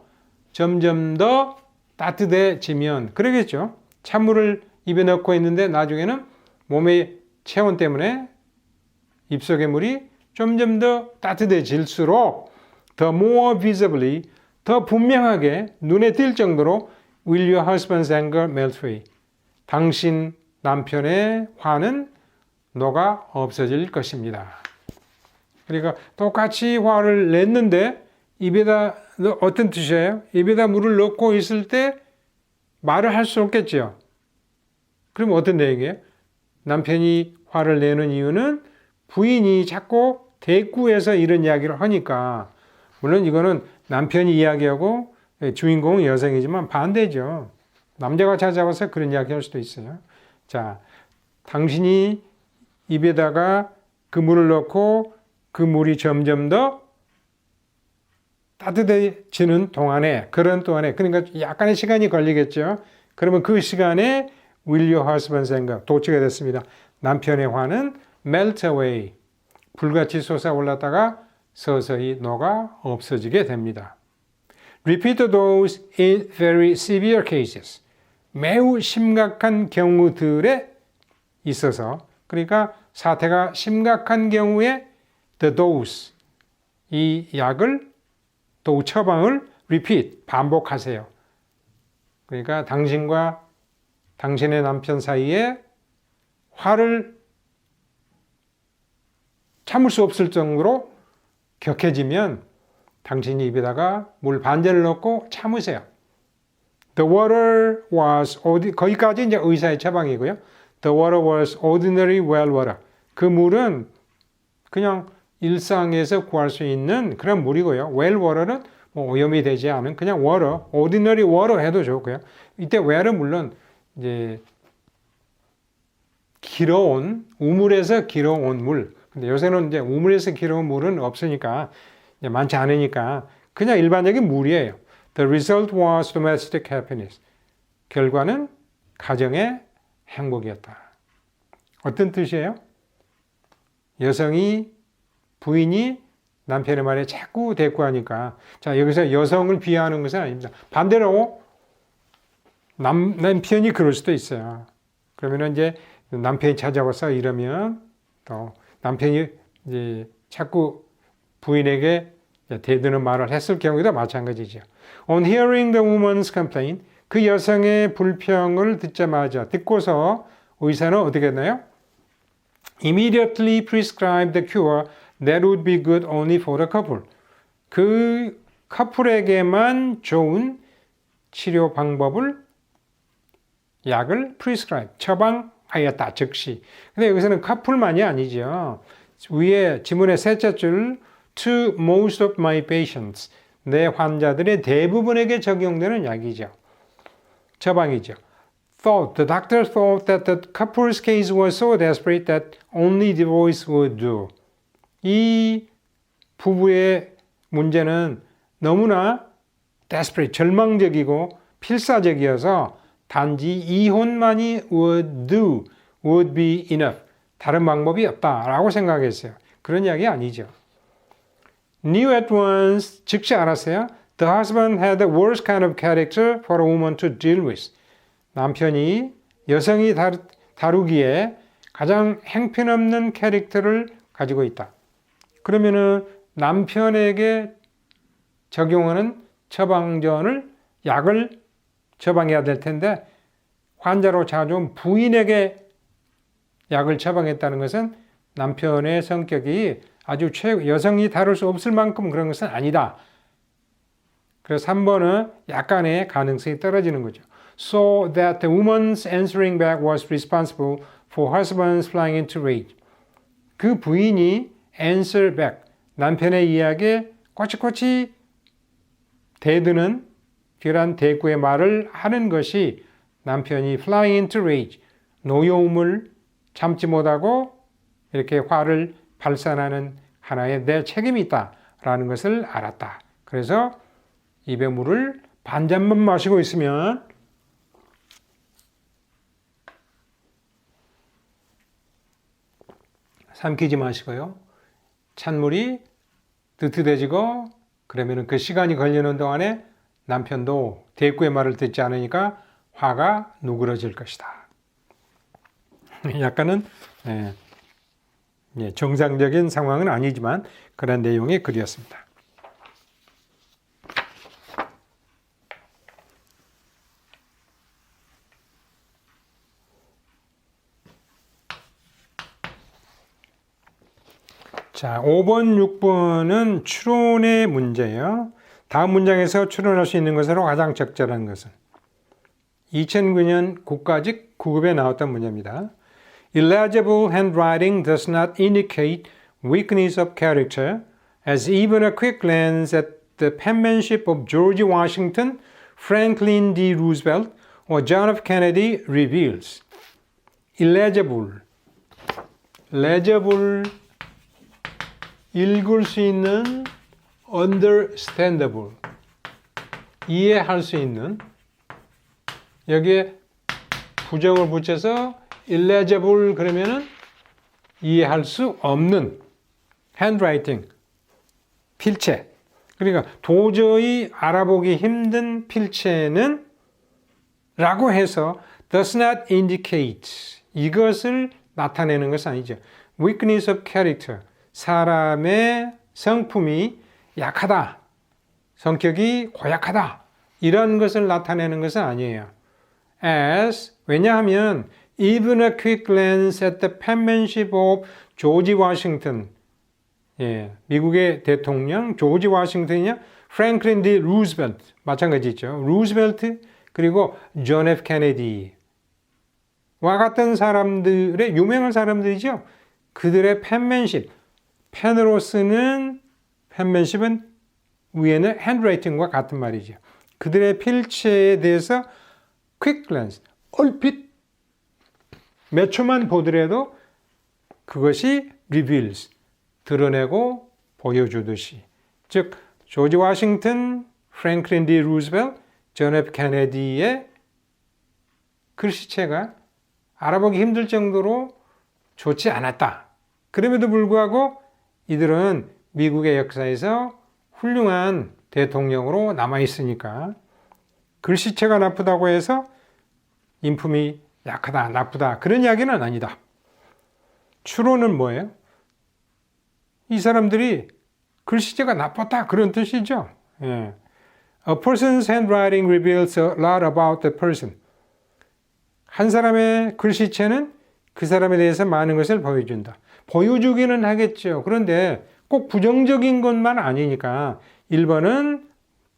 점점 더 따뜻해지면, 그러겠죠. 찬물을 입에 넣고 있는데 나중에는 몸의 체온 때문에 입속의 물이 점점 더 따뜻해질수록 the more visibly, 더 분명하게 눈에 띌 정도로 Will your husband's anger melt away? 당신 남편의 화는 녹아 없어질 것입니다. 그러니까 똑같이 화를 냈는데 입에다 어떤 뜻이에요? 입에다 물을 넣고 있을 때 말을 할 수 없겠죠. 그럼 어떤 내용이에요? 남편이 화를 내는 이유는 부인이 자꾸 대꾸해서 이런 이야기를 하니까, 물론 이거는 남편이 이야기하고 주인공은 여성이지만 반대죠. 남자가 찾아와서 그런 이야기 할 수도 있어요. 자, 당신이 입에다가 그 물을 넣고 그 물이 점점 더 따뜻해지는 동안에, 그런 동안에, 그러니까 약간의 시간이 걸리겠죠. 그러면 그 시간에 Will your husband's anger 도취가 됐습니다. 남편의 화는 melt away, 불같이 솟아올랐다가 서서히 녹아 없어지게 됩니다. Repeat those in very severe cases. 매우 심각한 경우들에 있어서, 그러니까 사태가 심각한 경우에 the dose, 이 약을 또 처방을 repeat, 반복하세요. 그러니까 당신과 당신의 남편 사이에 화를 참을 수 없을 정도로 격해지면 당신이 입에다가 물 반잔을 넣고 참으세요. The water was, 거기까지 이제 의사의 처방이고요. The water was ordinary well water. 그 물은 그냥 일상에서 구할 수 있는 그런 물이고요. well water는 뭐 오염이 되지 않은 그냥 water, ordinary water 해도 좋고요. 이때 well은 물론 이제 길어온, 우물에서 길어온 물. 근데 요새는 이제 우물에서 길어온 물은 없으니까, 이제 많지 않으니까 그냥 일반적인 물이에요. The result was domestic happiness. 결과는 가정의 행복이었다. 어떤 뜻이에요? 여성이, 부인이 남편의 말에 자꾸 대꾸하니까, 자, 여기서 여성을 비하하는 것은 아닙니다. 반대로 남편이 그럴 수도 있어요. 그러면 이제 남편이 찾아와서 이러면 또 남편이 이제 자꾸 부인에게 대드는 말을 했을 경우에도 마찬가지죠. On hearing the woman's complaint, 그 여성의 불평을 듣자마자, 듣고서 의사는 어떻게 했나요? Immediately prescribed the cure that would be good only for the couple. 그 커플에게만 좋은 치료 방법을, 약을 prescribe, 처방하였다, 즉시. 근데 여기서는 커플만이 아니죠. 위에 지문의 셋째 줄 to most of my patients, 내 환자들의 대부분에게 적용되는 약이죠. 처방이죠. The doctor thought that the couple's case was so desperate that only divorce would do. 이 부부의 문제는 너무나 desperate, 절망적이고 필사적이어서 단지 이혼만이 would be enough, 다른 방법이 없다라고 생각했어요. 그런 이야기 아니죠. Knew at once, 즉시 알았어요. The husband had the worst kind of character for a woman to deal with. 남편이 여성이 다루기에 가장 행편없는 캐릭터를 가지고 있다. 그러면은 남편에게 적용하는 처방전을, 약을 처방해야 될 텐데, 환자로 찾아온 부인에게 약을 처방했다는 것은 남편의 성격이 아주 여성이 다룰 수 없을 만큼 그런 것은 아니다. 그래서 3번은 약간의 가능성이 떨어지는 거죠. So that the woman's answering back was responsible for husband's flying into rage. 그 부인이 answer back, 남편의 이야기에 꼬치꼬치 대드는 그런 대꾸의 말을 하는 것이 남편이 flying into rage, 노여움을 참지 못하고 이렇게 화를 발산하는 하나의 내 책임이 있다라는 것을 알았다. 그래서 입에 물을 반 잔만 마시고 있으면 삼키지 마시고요. 찬물이 뜨뜻해지고 그러면 그 시간이 걸리는 동안에 남편도 대꾸의 말을 듣지 않으니까 화가 누그러질 것이다. 약간은 정상적인 상황은 아니지만 그런 내용의 글이었습니다. 자, 5번, 6번은 추론의 문제예요. 다음 문장에서 추론할 수 있는 것으로 가장 적절한 것은 2009년 국가직 9급에 나왔던 문제입니다. Illegible handwriting does not indicate weakness of character, as even a quick glance at the penmanship of George Washington, Franklin D. Roosevelt, or John F. Kennedy reveals. Illegible, legible, 읽을 수 있는, understandable, 이해할 수 있는, 여기에 부정을 붙여서 illegible 그러면은 이해할 수 없는 handwriting, 필체. 그러니까 도저히 알아보기 힘든 필체는 라고 해서 does not indicate 이것을 나타내는 것은 아니죠. weakness of character 사람의 성품이 약하다. 성격이 고약하다. 이런 것을 나타내는 것은 아니에요. As 왜냐하면 even a quick glance at the penmanship of George Washington 미국의 대통령 조지 워싱턴이냐 프랭클린 D. 루즈벨트 마찬가지죠. 루즈벨트 그리고 존 F. 케네디와 같은 사람들의 유명한 사람들이죠. 그들의 펜맨십 펜으로 쓰는 펜맨십은 위에는 핸드라이팅과 같은 말이죠. 그들의 필체에 대해서 quick glance 얼핏 몇 초만 보더라도 그것이 reveals 드러내고 보여주듯이 즉 조지 워싱턴, 프랭클린 D. 루즈벨트, 존 F. 케네디의 글씨체가 알아보기 힘들 정도로 좋지 않았다. 그럼에도 불구하고 이들은 미국의 역사에서 훌륭한 대통령으로 남아있으니까 글씨체가 나쁘다고 해서 인품이 약하다, 나쁘다 그런 이야기는 아니다. 추론은 뭐예요? 이 사람들이 글씨체가 나빴다 그런 뜻이죠. 예. A person's handwriting reveals a lot about the person. 한 사람의 글씨체는 그 사람에 대해서 많은 것을 보여준다. 보여주기는 하겠죠. 그런데 꼭 부정적인 것만 아니니까 1번은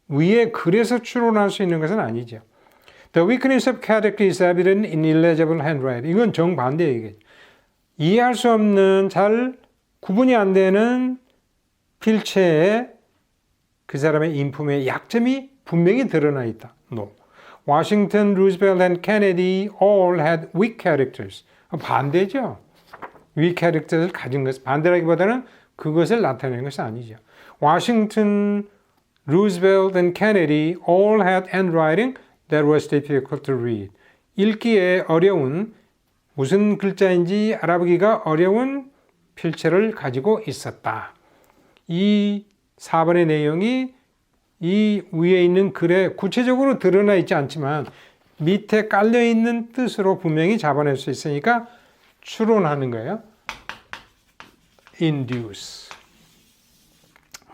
위에 글에서 추론할 수 있는 것은 아니죠. The weakness of character is evident in illegible handwriting. 이건 정반대 얘기죠. 이해할 수 없는 잘 구분이 안 되는 필체에 그 사람의 인품의 약점이 분명히 드러나 있다. No. Washington, Roosevelt, and Kennedy all had weak characters. 반대죠. weak characters를 가진 것, 반대라기보다는 그것을 나타내는 것이 아니죠. Washington, Roosevelt, and Kennedy all had handwriting that was difficult to read. 읽기에 어려운 무슨 글자인지 알아보기가 어려운 필체를 가지고 있었다. 이 4번의 내용이 이 위에 있는 글에 구체적으로 드러나 있지 않지만 밑에 깔려 있는 뜻으로 분명히 잡아낼 수 있으니까 추론하는 거예요. induce.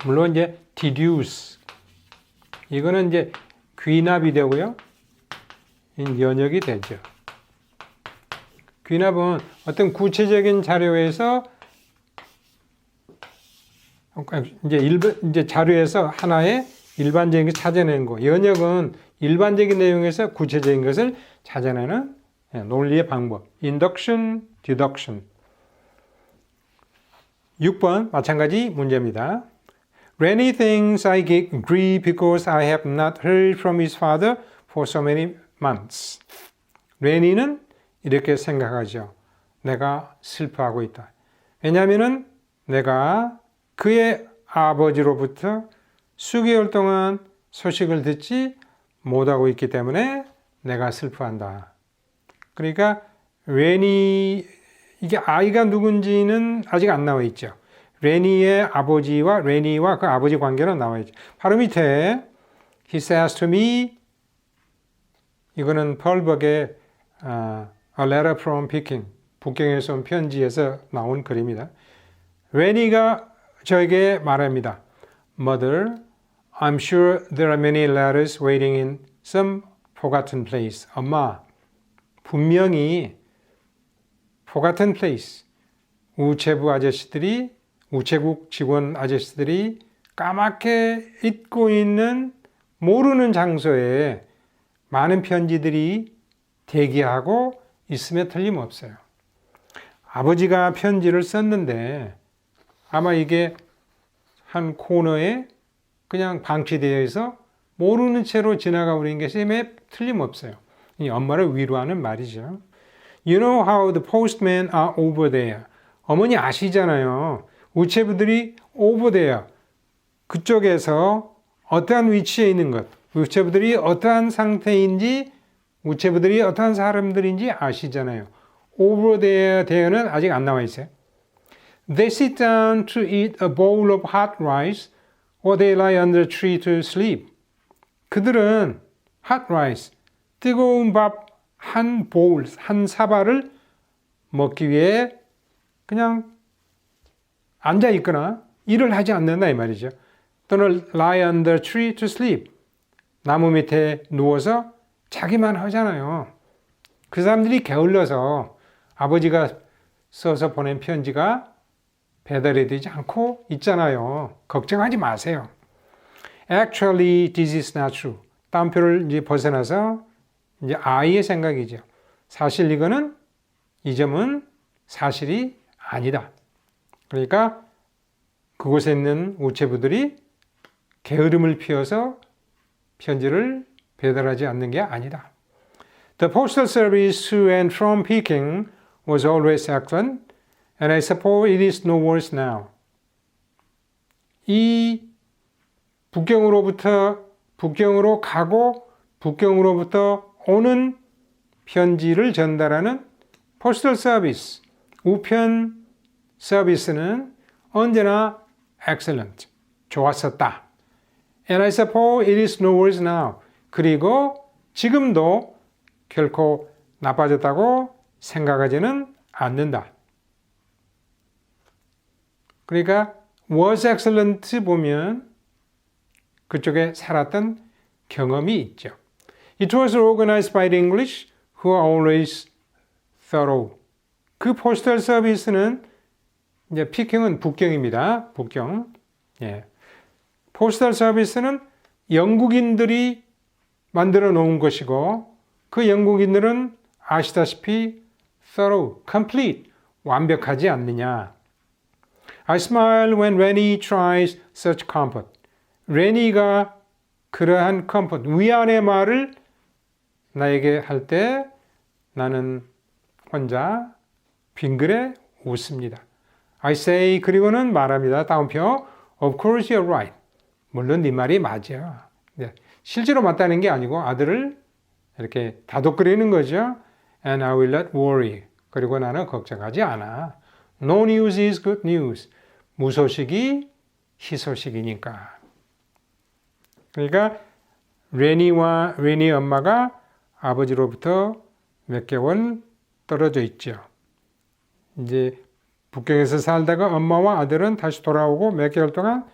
물론 이제 deduce. 이거는 이제 귀납이 되고요. 연역이 되죠. 귀납은 어떤 구체적인 자료에서 이제 자료에서 하나의 일반적인 것을 찾아내는 거. 연역은 일반적인 내용에서 구체적인 것을 찾아내는 논리의 방법. induction, deduction. 6번 마찬가지 문제입니다. Rennie thinks I get grief because I have not heard from his father for so many months. 레니는 이렇게 생각하죠. 내가 슬퍼하고 있다. 왜냐하면 내가 그의 아버지로부터 수개월 동안 소식을 듣지 못하고 있기 때문에 내가 슬퍼한다. 그러니까 레니 이게 아이가 누군지는 아직 안 나와 있죠. 레니의 아버지와 레니와 그 아버지 관계는 나와 있죠. 바로 밑에 He says to me 이거는 펄벅의 A letter from Peking 북경에서 온 편지에서 나온 글입니다. 레니가 저에게 말합니다. Mother, I'm sure there are many letters waiting in some forgotten place. 엄마, 분명히 forgotten place, 우체부 아저씨들이 우체국 직원 아저씨들이 까맣게 잊고 있는 모르는 장소에 많은 편지들이 대기하고 있으면 틀림없어요. 아버지가 편지를 썼는데 아마 이게 한 코너에 그냥 방치되어 있어 모르는 채로 지나가 버린 게 셈에 틀림없어요. 이 엄마를 위로하는 말이죠. You know how the postmen are over there. 어머니 아시잖아요. 우체부들이 over there. 그쪽에서 어떠한 위치에 있는 것, 우체부들이 어떠한 상태인지, 우체부들이 어떠한 사람들인지 아시잖아요. over there는 아직 안 나와 있어요. They sit down to eat a bowl of hot rice or they lie under a tree to sleep. 그들은 hot rice, 뜨거운 밥 한 보울, 한 사발을 먹기 위해 그냥 앉아 있거나 일을 하지 않는다 이 말이죠. 또는 lie under a tree to sleep. 나무 밑에 누워서 자기만 하잖아요. 그 사람들이 게을러서 아버지가 써서 보낸 편지가 배달이 되지 않고 있잖아요. 걱정하지 마세요. Actually, this is not true. 따옴표를 이제 벗어나서 이제 I의 생각이죠. 사실 이거는 이 점은 사실이 아니다. 그러니까 그곳에 있는 우체부들이 게으름을 피워서 편지를 배달하지 않는 게 아니다. The postal service to and from Peking was always excellent, and I suppose it is no worse now. 이 북경으로 가고 북경으로부터 오는 편지를 전달하는 포스털 서비스, 우편 서비스는 언제나 excellent, 좋았었다. And I suppose it is no worse now. 그리고 지금도 결코 나빠졌다고 생각하지는 않는다. 그러니까 was excellent 보면 그쪽에 살았던 경험이 있죠. It was organized by the English who are always thorough. 그 포스털 서비스는 이제 피킹은 북경입니다. 북경. 예. 포스털 서비스는 영국인들이 만들어 놓은 것이고 그 영국인들은 아시다시피 thorough, complete, 완벽하지 않느냐. I smile when Rennie tries such comfort. 레니가 그러한 comfort, 위안의 말을 나에게 할 때 나는 혼자 빙그레 웃습니다. I say, 그리고는 말합니다. 다음표, of course you're right. 물론 네 말이 맞아. 네. 실제로 맞다는 게 아니고 아들을 이렇게 다독거리는 거죠. And I will not worry. 그리고 나는 걱정하지 않아. No news is good news. 무소식이 희소식이니까. 그러니까 레니 엄마가 아버지로부터 몇 개월 떨어져 있죠. 이제 북경에서 살다가 엄마와 아들은 다시 돌아오고 몇 개월 동안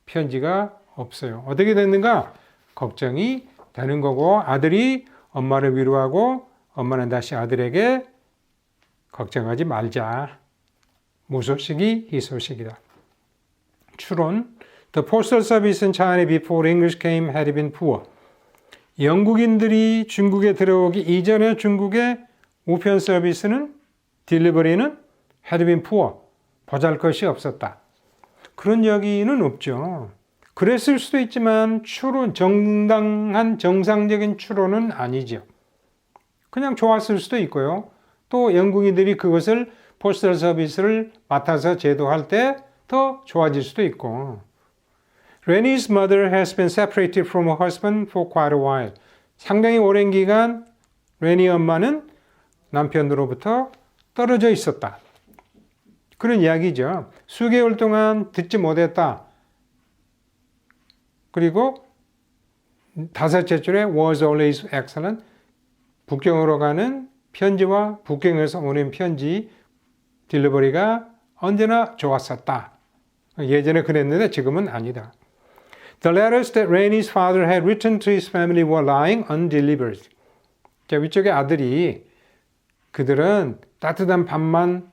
편지가 없어요. 어떻게 됐는가? 걱정이 되는 거고 아들이 엄마를 위로하고 엄마는 다시 아들에게 걱정하지 말자. 무소식이 희소식이다. 추론. The postal service in China before English came had been poor. 영국인들이 중국에 들어오기 이전에 중국의 우편 서비스는 딜리버리는 had been poor. 보잘것이 없었다. 그런 이야기는 없죠. 그랬을 수도 있지만 추론, 정당한 정상적인 추론은 아니죠. 그냥 좋았을 수도 있고요. 또 영국인들이 그것을 포스털 서비스를 맡아서 제도할 때 더 좋아질 수도 있고. Rennie's mother has been separated from her husband for quite a while. 상당히 오랜 기간 레니 엄마는 남편으로부터 떨어져 있었다. 그런 이야기죠. 수개월 동안 듣지 못했다. 그리고 다섯째 줄에 was always excellent. 북경으로 가는 편지와 북경에서 오는 편지 딜리버리가 언제나 좋았었다. 예전에 그랬는데 지금은 아니다. The letters that Rennie's father had written to his family were lying undelivered. 자, 위쪽에 아들이 그들은 따뜻한 밥만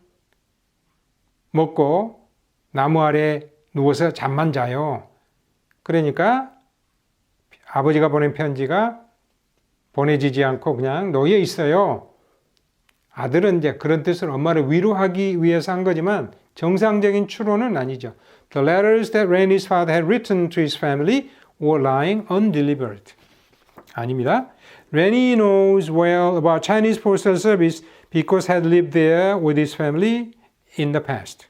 먹고 나무 아래 누워서 잠만 자요. 그러니까 아버지가 보낸 편지가 보내지지 않고 그냥 놓여 있어요. 아들은 이제 그런 뜻을 엄마를 위로하기 위해서 한 거지만 정상적인 추론은 아니죠. The letters that Randy's father had written to his family were lying undelivered. 아닙니다. Randy knows well about Chinese postal service because he had lived there with his family in the past.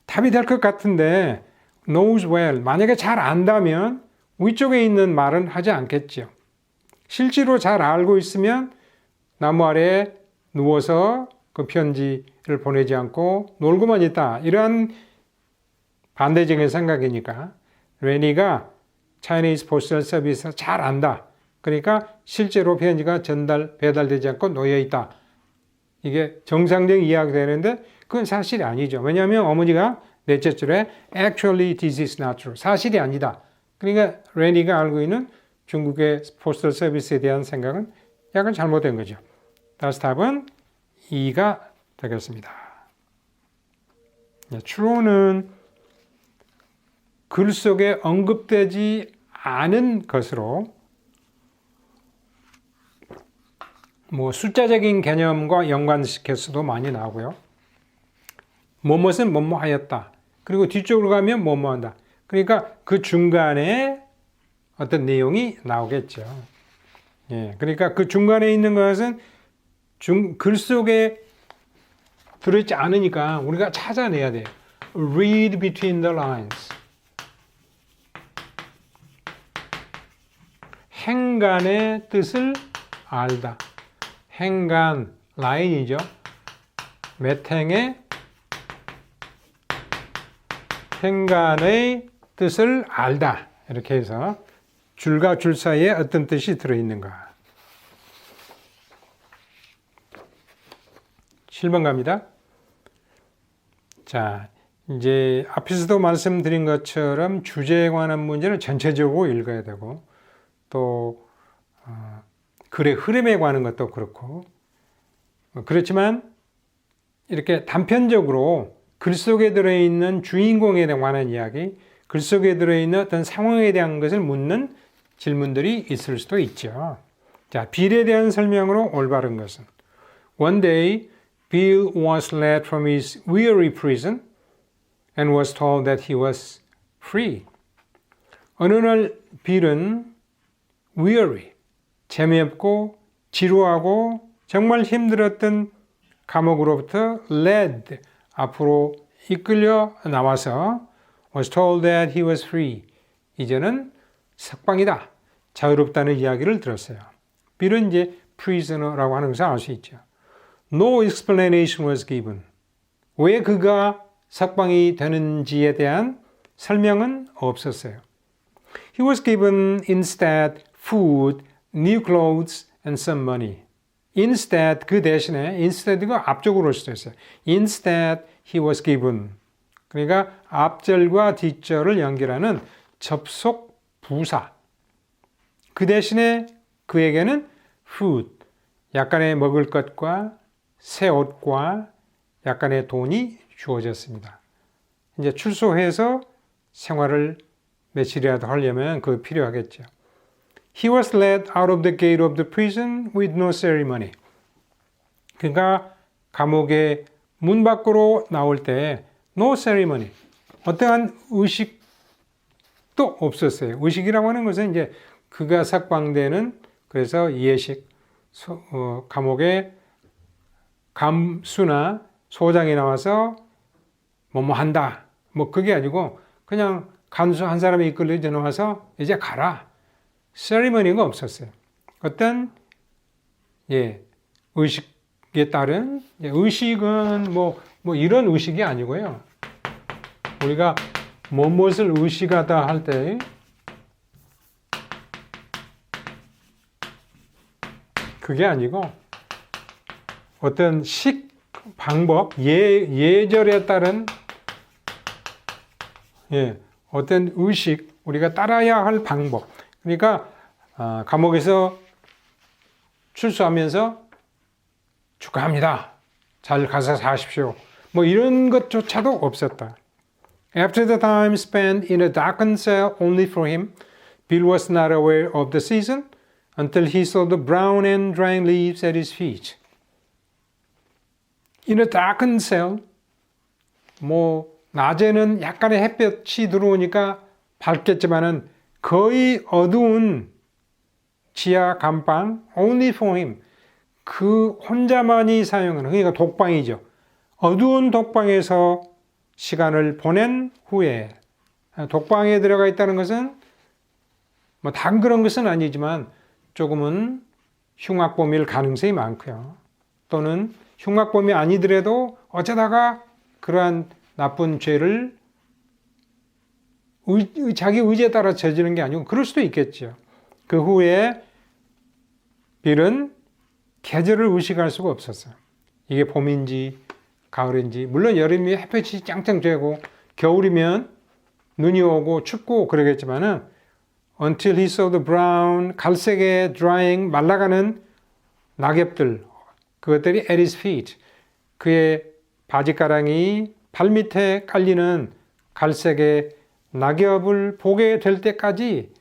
답이 될 것 같은데 knows well. 만약에 잘 안다면 위쪽에 있는 말은 하지 않겠죠. 실제로 잘 알고 있으면 나무 아래에 누워서 그 편지를 보내지 않고 놀고만 있다. 이러한 반대적인 생각이니까 레니가 Chinese Postal Service 잘 안다. 그러니까 실제로 편지가 배달되지 않고 놓여 있다. 이게 정상적인 이해가 되는데 그건 사실이 아니죠. 왜냐하면 어머니가 넷째 줄에 Actually this is not true. 사실이 아니다. 그러니까 레니가 알고 있는 중국의 포스털 서비스에 대한 생각은 약간 잘못된 거죠. 따라서 답은 2가 되겠습니다. true는 글 속에 언급되지 않은 것으로 숫자적인 개념과 연관시켜서도 많이 나오고요. 뭐뭇은 뭐뭐하였다. 그리고 뒤쪽으로 가면 뭐뭐한다. 그러니까 그 중간에 어떤 내용이 나오겠죠. 예, 그러니까 그 중간에 있는 것은 글 속에 들어있지 않으니까 우리가 찾아내야 돼요. Read between the lines. 행간의 뜻을 알다. 행간, 라인이죠. 행간의 뜻을 알다. 이렇게 해서 줄과 줄 사이에 어떤 뜻이 들어있는가. 7번 갑니다. 자, 이제 앞에서도 말씀드린 것처럼 주제에 관한 문제는 전체적으로 읽어야 되고 또 글의 흐름에 관한 것도 그렇고 그렇지만 이렇게 단편적으로 글 속에 들어있는 주인공에 관한 이야기, 글 속에 들어있는 어떤 상황에 대한 것을 묻는 질문들이 있을 수도 있죠. 자, 빌에 대한 설명으로 올바른 것은 One day, Bill was led from his weary prison and was told that he was free. 어느 날 빌은 weary, 재미없고 지루하고 정말 힘들었던 감옥으로부터 led, 앞으로 이끌려 나와서 was told that he was free. 이제는 석방이다, 자유롭다는 이야기를 들었어요. 빌은 이제 prisoner라고 하는 것을 알 수 있죠. No explanation was given. 왜 그가 석방이 되는지에 대한 설명은 없었어요. He was given instead food, new clothes, and some money. Instead, 그 대신에 instead가 앞쪽으로 올 수도 있어요. Instead, he was given. 그러니까 앞절과 뒷절을 연결하는 접속 부사. 그 대신에 그에게는 food, 약간의 먹을 것과 새 옷과 약간의 돈이 주어졌습니다. 이제 출소해서 생활을 며칠이라도 하려면 그거 필요하겠죠. He was led out of the gate of the prison with no ceremony. 그가 감옥의 문 밖으로 나올 때 no ceremony, 어떠한 의식도 없었어요. 의식이라고 하는 것은 이제 그가 석방되는, 그래서 예식, 감옥의 감수나 소장이 나와서 뭐뭐 한다. 뭐 그게 아니고 그냥 간수 한 사람이 이끌려 나와서 이제 가라. 세리머니가 없었어요. 어떤 의식에 따른, 의식은 뭐 이런 의식이 아니고요. 우리가 무엇을 의식하다 할 때 그게 아니고 어떤 방법, 예절에 따른 어떤 의식, 우리가 따라야 할 방법. 그러니까 감옥에서 출소하면서 축하합니다. 잘 가서 사십시오. 뭐 이런 것조차도 없었다. After the time spent in a darkened cell only for him, Bill was not aware of the season until he saw the brown and drying leaves at his feet. In a darkened cell, 낮에는 약간의 햇볕이 들어오니까 밝겠지만은 거의 어두운 지하 감방, only for him. 그 혼자만이 사용하는, 그러니까 독방이죠. 어두운 독방에서 시간을 보낸 후에, 독방에 들어가 있다는 것은 단 그런 것은 아니지만 조금은 흉악범일 가능성이 많고요. 또는 흉악범이 아니더라도 어쩌다가 그러한 나쁜 죄를 자기 의지에 따라 저지르는 게 아니고 그럴 수도 있겠죠. 그 후에 빌은 계절을 의식할 수가 없었어요. 이게 봄인지 가을인지, 물론 여름이 햇볕이 짱짱 쬐고 겨울이면 눈이 오고 춥고 그러겠지만은 until he saw the brown, 갈색의 drying, 말라가는 낙엽들, 그것들이 at his feet, 그의 바지가랑이 발밑에 깔리는 갈색의 낙엽을 보게 될 때까지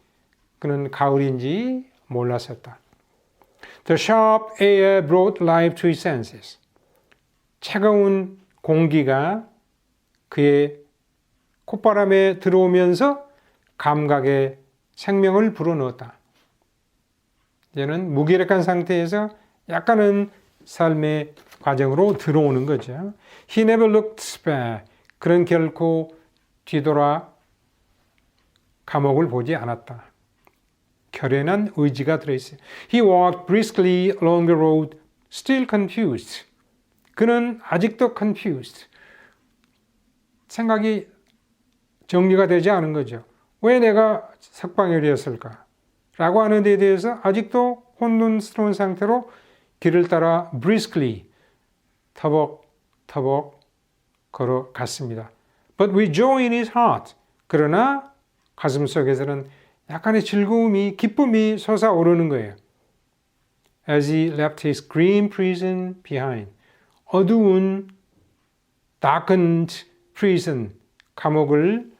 그는 가을인지 몰랐었다. The sharp air brought life to his senses. 차가운 공기가 그의 콧바람에 들어오면서 감각에 생명을 불어넣었다. 이제는 무기력한 상태에서 약간은 삶의 과정으로 들어오는 거죠. He never looked back. 그는 결코 뒤돌아 감옥을 보지 않았다. 결연한 의지가 들어있어요. He walked briskly along the road, still confused. 그는 아직도 confused. 생각이 정리가 되지 않은 거죠. 왜 내가 석방열이었을까? 라고 하는 데 대해서 아직도 혼돈스러운 상태로 길을 따라 briskly, 터벅터벅 걸어갔습니다. But with joy in his heart. 그러나 가슴 속에서는 약간의 즐거움이, 기쁨이 솟아오르는 거예요. As he left his green prison behind. 어두운 darkened prison, 감옥을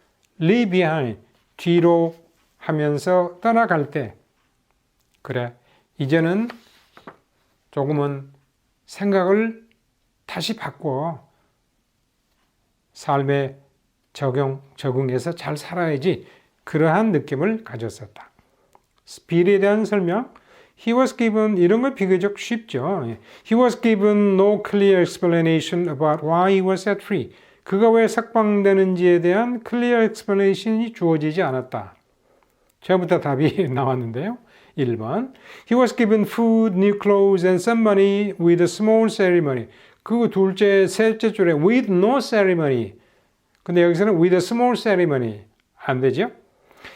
leave behind, 뒤로 하면서 떠나갈 때, 그래, 이제는 조금은 생각을 다시 바꿔 삶에 적응해서 잘 살아야지, 그러한 느낌을 가졌었다. 빌에 대한 설명, he was given, 이런 거 비교적 쉽죠. He was given no clear explanation about why he was set free. 그가 왜 석방되는지에 대한 clear explanation이 주어지지 않았다. 처음부터 답이 나왔는데요. 1번, he was given food, new clothes and some money with a small ceremony. 그 셋째 줄에 with no ceremony. 근데 여기서는 with a small ceremony. 안 되죠?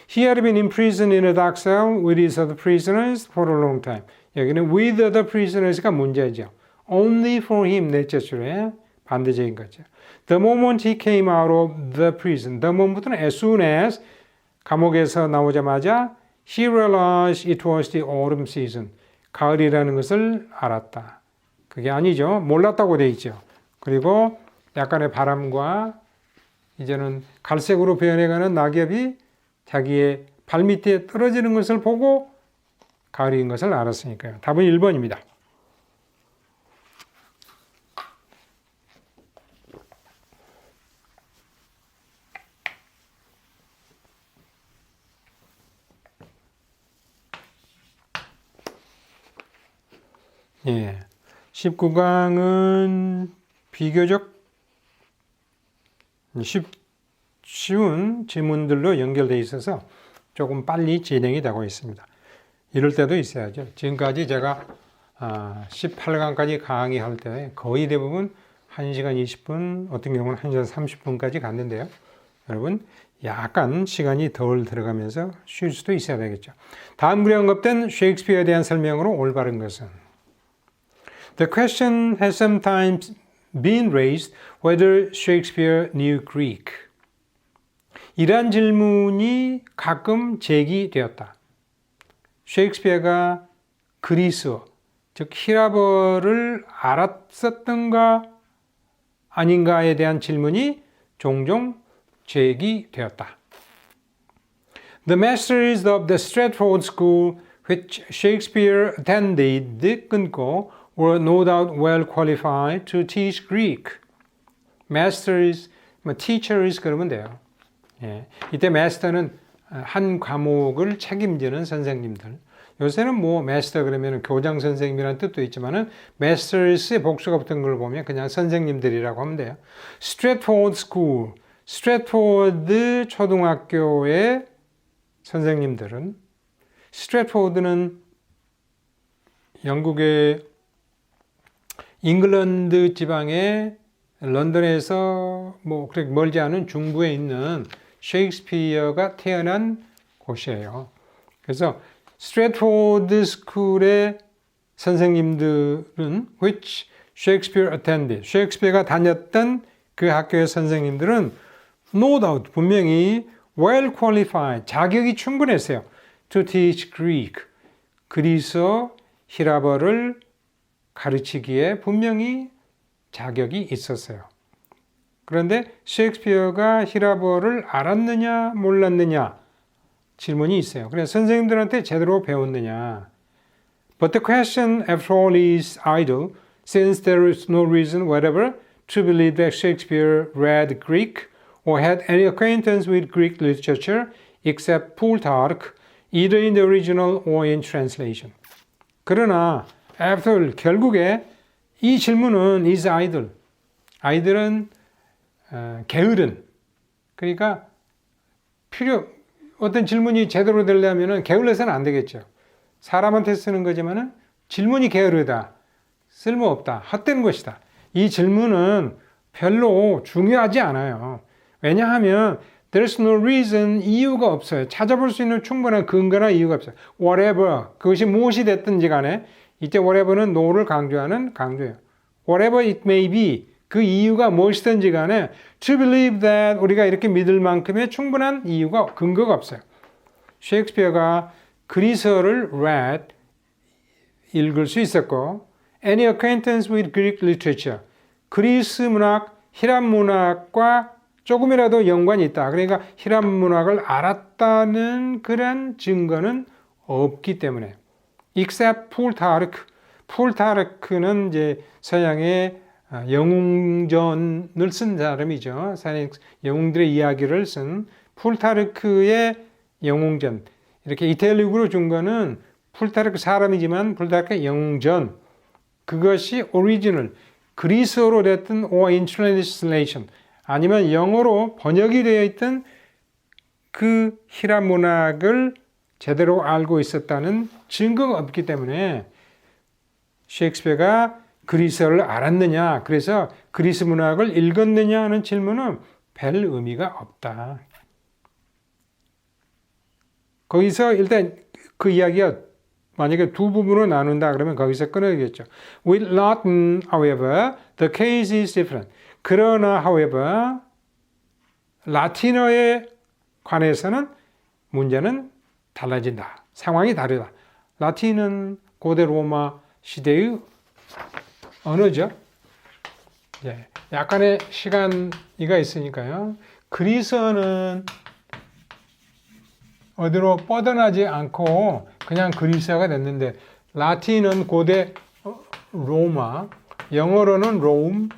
He had been imprisoned in a dark cell with his other prisoners for a long time. 여기는 with other prisoners가 문제죠. Only for him, 넷째 줄에 반대적인 거죠. The moment he came out of the prison. The moment부터는 as soon as, 감옥에서 나오자마자 he realized it was the autumn season. 가을이라는 것을 알았다. 그게 아니죠. 몰랐다고 돼 있죠. 그리고 약간의 바람과 이제는 갈색으로 변해가는 낙엽이 자기의 발밑에 떨어지는 것을 보고 가을인 것을 알았으니까요. 답은 1번입니다. 예, 19강은 비교적 쉬운 질문들로 연결되어 있어서 조금 빨리 진행이 되고 있습니다. 이럴 때도 있어야죠. 지금까지 제가 18강까지 강의할 때 거의 대부분 1시간 20분, 어떤 경우는 1시간 30분까지 갔는데요. 여러분 약간 시간이 덜 들어가면서 쉴 수도 있어야 되겠죠. 다음 글에 언급된 셰익스피어에 대한 설명으로 올바른 것은 The question has sometimes been raised whether Shakespeare knew Greek. 이러한 질문이 가끔 제기되었다. 셰익스피어가 그리스어, 즉 히라버를 알았었던가 아닌가에 대한 질문이 종종 제기되었다. The masters of the Stratford School which Shakespeare attended 끊고 were no doubt well qualified to teach Greek. Masters, teachers 그러면 돼요. 예. 이때 master는 한 과목을 책임지는 선생님들. 요새는 뭐 master 그러면 교장 선생님이라는 뜻도 있지만은 masters의 복수가 붙은 걸 보면 그냥 선생님들이라고 하면 돼요. Stratford School, 스트래트포드 초등학교의 선생님들은 스트래트포드는 영국의 잉글랜드 지방의 런던에서 뭐 그렇게 멀지 않은 중부에 있는 셰익스피어가 태어난 곳이에요. 그래서 스트래트포드 스쿨의 선생님들은 which Shakespeare attended, 셰익스피어가 다녔던 그 학교의 선생님들은 no doubt 분명히 well qualified, 자격이 충분했어요. to teach Greek, 그리스 히라버를 가르치기에 분명히 자격이 있었어요. 그런데 셰익스피어가 히라버를 알았느냐 몰랐느냐 질문이 있어요. 그래서 선생님들한테 제대로 배웠느냐. But the question after all is idle, since there is no reason whatever to believe that Shakespeare read Greek or had any acquaintance with Greek literature except Plutarch, either in the original or in translation. 그러나 after all, 결국에 이 질문은 is idle. idle은 게으른. 그러니까 어떤 질문이 제대로 되려면 게을러서는 안 되겠죠. 사람한테 쓰는 거지만은 질문이 게으르다. 쓸모없다. 헛된 것이다. 이 질문은 별로 중요하지 않아요. 왜냐하면 there's no reason, 이유가 없어요. 찾아볼 수 있는 충분한 근거나 이유가 없어요. whatever, 그것이 무엇이 됐든지 간에 이때 whatever는 no를 강조하는 강조예요. whatever it may be, 그 이유가 무엇이든지 간에 to believe that, 우리가 이렇게 믿을 만큼의 충분한 이유가, 근거가 없어요. 셰익스피어가 그리스어를 read, 읽을 수 있었고 any acquaintance with Greek literature, 그리스 문학, 히랍 문학과 조금이라도 연관이 있다. 그러니까 히랍 문학을 알았다는 그런 증거는 없기 때문에 except Plutarch, Plutarch는 이제 서양의 영웅전을 쓴 사람이죠. 영웅들의 이야기를 쓴 플루타르크의 영웅전. 이렇게 이탈리아어로 준 거는 플루타르크 사람이지만 플루타르크의 영웅전. 그것이 오리지널, 그리스어로 됐든 or in translation, 아니면 영어로 번역이 되어 있던 그 히랍 문학을 제대로 알고 있었다는 증거가 없기 때문에 셰익스피어가 그리스어를 알았느냐, 그래서 그리스 문학을 읽었느냐 하는 질문은 별 의미가 없다. 거기서 일단 그 이야기가 만약에 두 부분으로 나눈다 그러면 거기서 끊어야겠죠. With Latin, however, the case is different. 그러나, however, 라틴어에 관해서는 문제는 달라진다. 상황이 다르다. 라틴은 고대 로마 시대의 언어죠. 예, 약간의 시간이가 있으니까요. 그리스어는 어디로 뻗어나지 않고 그냥 그리스어가 됐는데 라틴은 고대 로마, 영어로는 롬,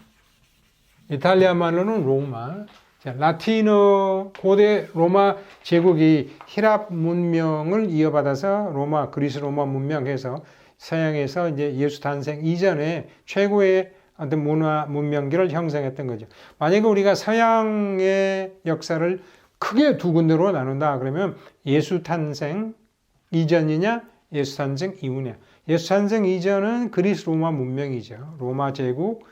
이탈리아 말로는 로마. 자, 라틴어 고대 로마 제국이 히랍 문명을 이어받아서 로마, 그리스 로마 문명해서 서양에서 이제 예수 탄생 이전에 최고의 어떤 문화 문명기를 형성했던 거죠. 만약에 우리가 서양의 역사를 크게 두 군데로 나눈다 그러면 예수 탄생 이전이냐, 예수 탄생 이후냐. 예수 탄생 이전은 그리스 로마 문명이죠. 로마 제국.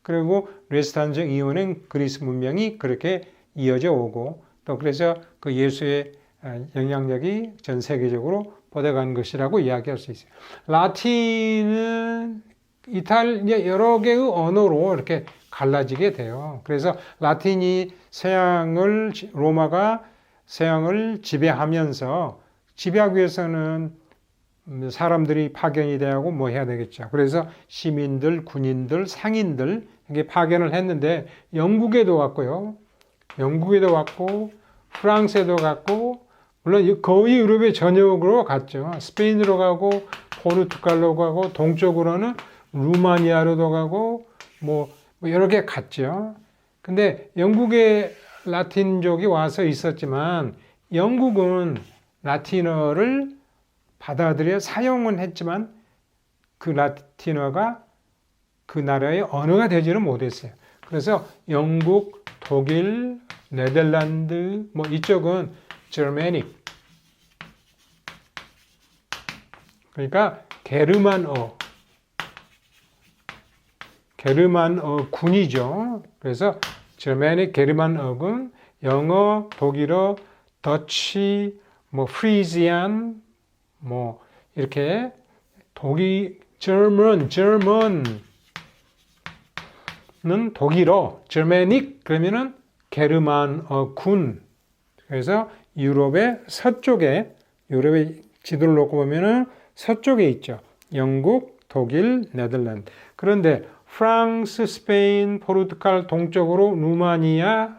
그리고 예수 탄생 이후는 그리스 문명이 그렇게 이어져 오고 또 그래서 그 예수의 영향력이 전 세계적으로 뻗어간 것이라고 이야기할 수 있어요. 라틴은 이탈리아 여러 개의 언어로 이렇게 갈라지게 돼요. 그래서 라틴이 로마가 서양을 지배하면서 지배하기 위해서는 사람들이 파견이 되고 뭐 해야 되겠죠. 그래서 시민들, 군인들, 상인들 이게 파견을 했는데 영국에도 왔고요. 영국에도 왔고 프랑스에도 갔고 물론 거의 유럽의 전역으로 갔죠. 스페인으로 가고 포르투갈로 가고 동쪽으로는 루마니아로도 가고 뭐 여러 개 갔죠. 근데 영국의 라틴족이 와서 있었지만 영국은 라틴어를 받아들여 사용은 했지만 그 라틴어가 그 나라의 언어가 되지는 못했어요. 그래서 영국, 독일, 네덜란드 뭐 이쪽은 Germanic 그러니까 게르만어 군이죠. 그래서 Germanic 게르만어군 영어, 독일어, 더치, 뭐 프리지안 뭐 이렇게 German은 독일어, Germanic 그러면은 게르만어군. 그래서 유럽의 서쪽에 유럽의 지도를 놓고 보면은 서쪽에 있죠. 영국, 독일, 네덜란드. 그런데 프랑스, 스페인, 포르투갈 동쪽으로 루마니아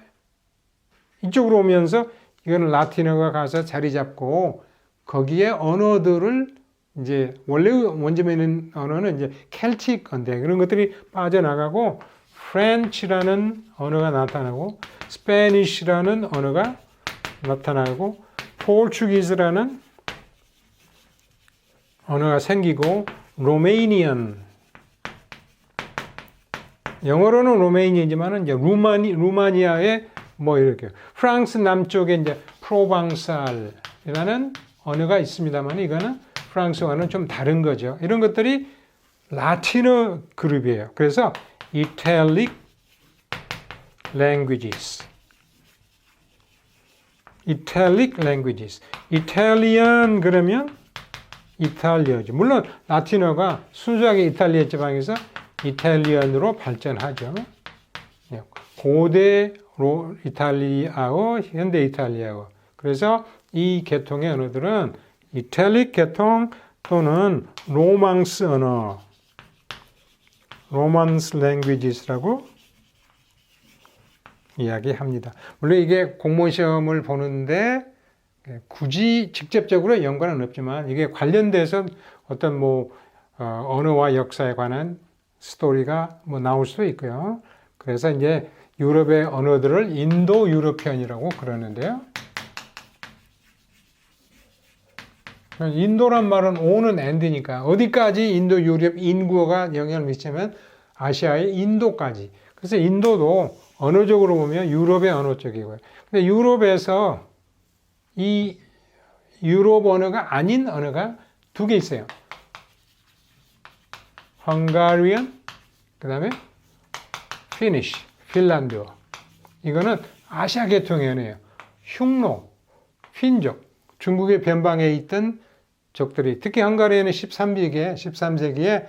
이쪽으로 오면서 이거는 라틴어가 가서 자리 잡고 거기에 언어들을 이제 원래 원점에 있는 언어는 이제 켈틱 건데 그런 것들이 빠져나가고 프렌치라는 언어가 나타나고 스페니쉬라는 언어가 나타나고 포르투기스라는 언어가 생기고 로메이니언 영어로는 로메이니아지만은 이제 루마니아의 뭐 이렇게 프랑스 남쪽에 이제 프로방살이라는 언어가 있습니다만 이거는 프랑스어와는 좀 다른 거죠. 이런 것들이 라틴어 그룹이에요. 그래서 Italic languages. Italic languages. 이탈리안 그러면 이탈리아죠. 물론 라틴어가 순수하게 이탈리아 지방에서 이탈리안으로 발전하죠. 고대 이탈리아어, 현대 이탈리아어. 그래서 이 계통의 언어들은 이탈릭 계통 또는 로망스 언어, 로만스 랭귀지스라고 이야기합니다. 물론 이게 공무원 시험을 보는데 굳이 직접적으로 연관은 없지만 이게 관련돼서 어떤 뭐 언어와 역사에 관한 스토리가 뭐 나올 수도 있고요. 그래서 이제 유럽의 언어들을 인도 유러피언이라고 그러는데요. 인도란 말은 오는 엔드니까 어디까지 인도 유럽 인구가 영향을 미치면 아시아의 인도까지. 그래서 인도도 언어적으로 보면 유럽의 언어 쪽이고요. 근데 유럽에서 이 유럽 언어가 아닌 언어가 두 개 있어요. 헝가리언, 그 다음에 피니쉬, 핀란드어. 이거는 아시아 계통의 언어예요. 흉노, 핀족, 중국의 변방에 있던 족들이 특히 헝가리에는 13세기에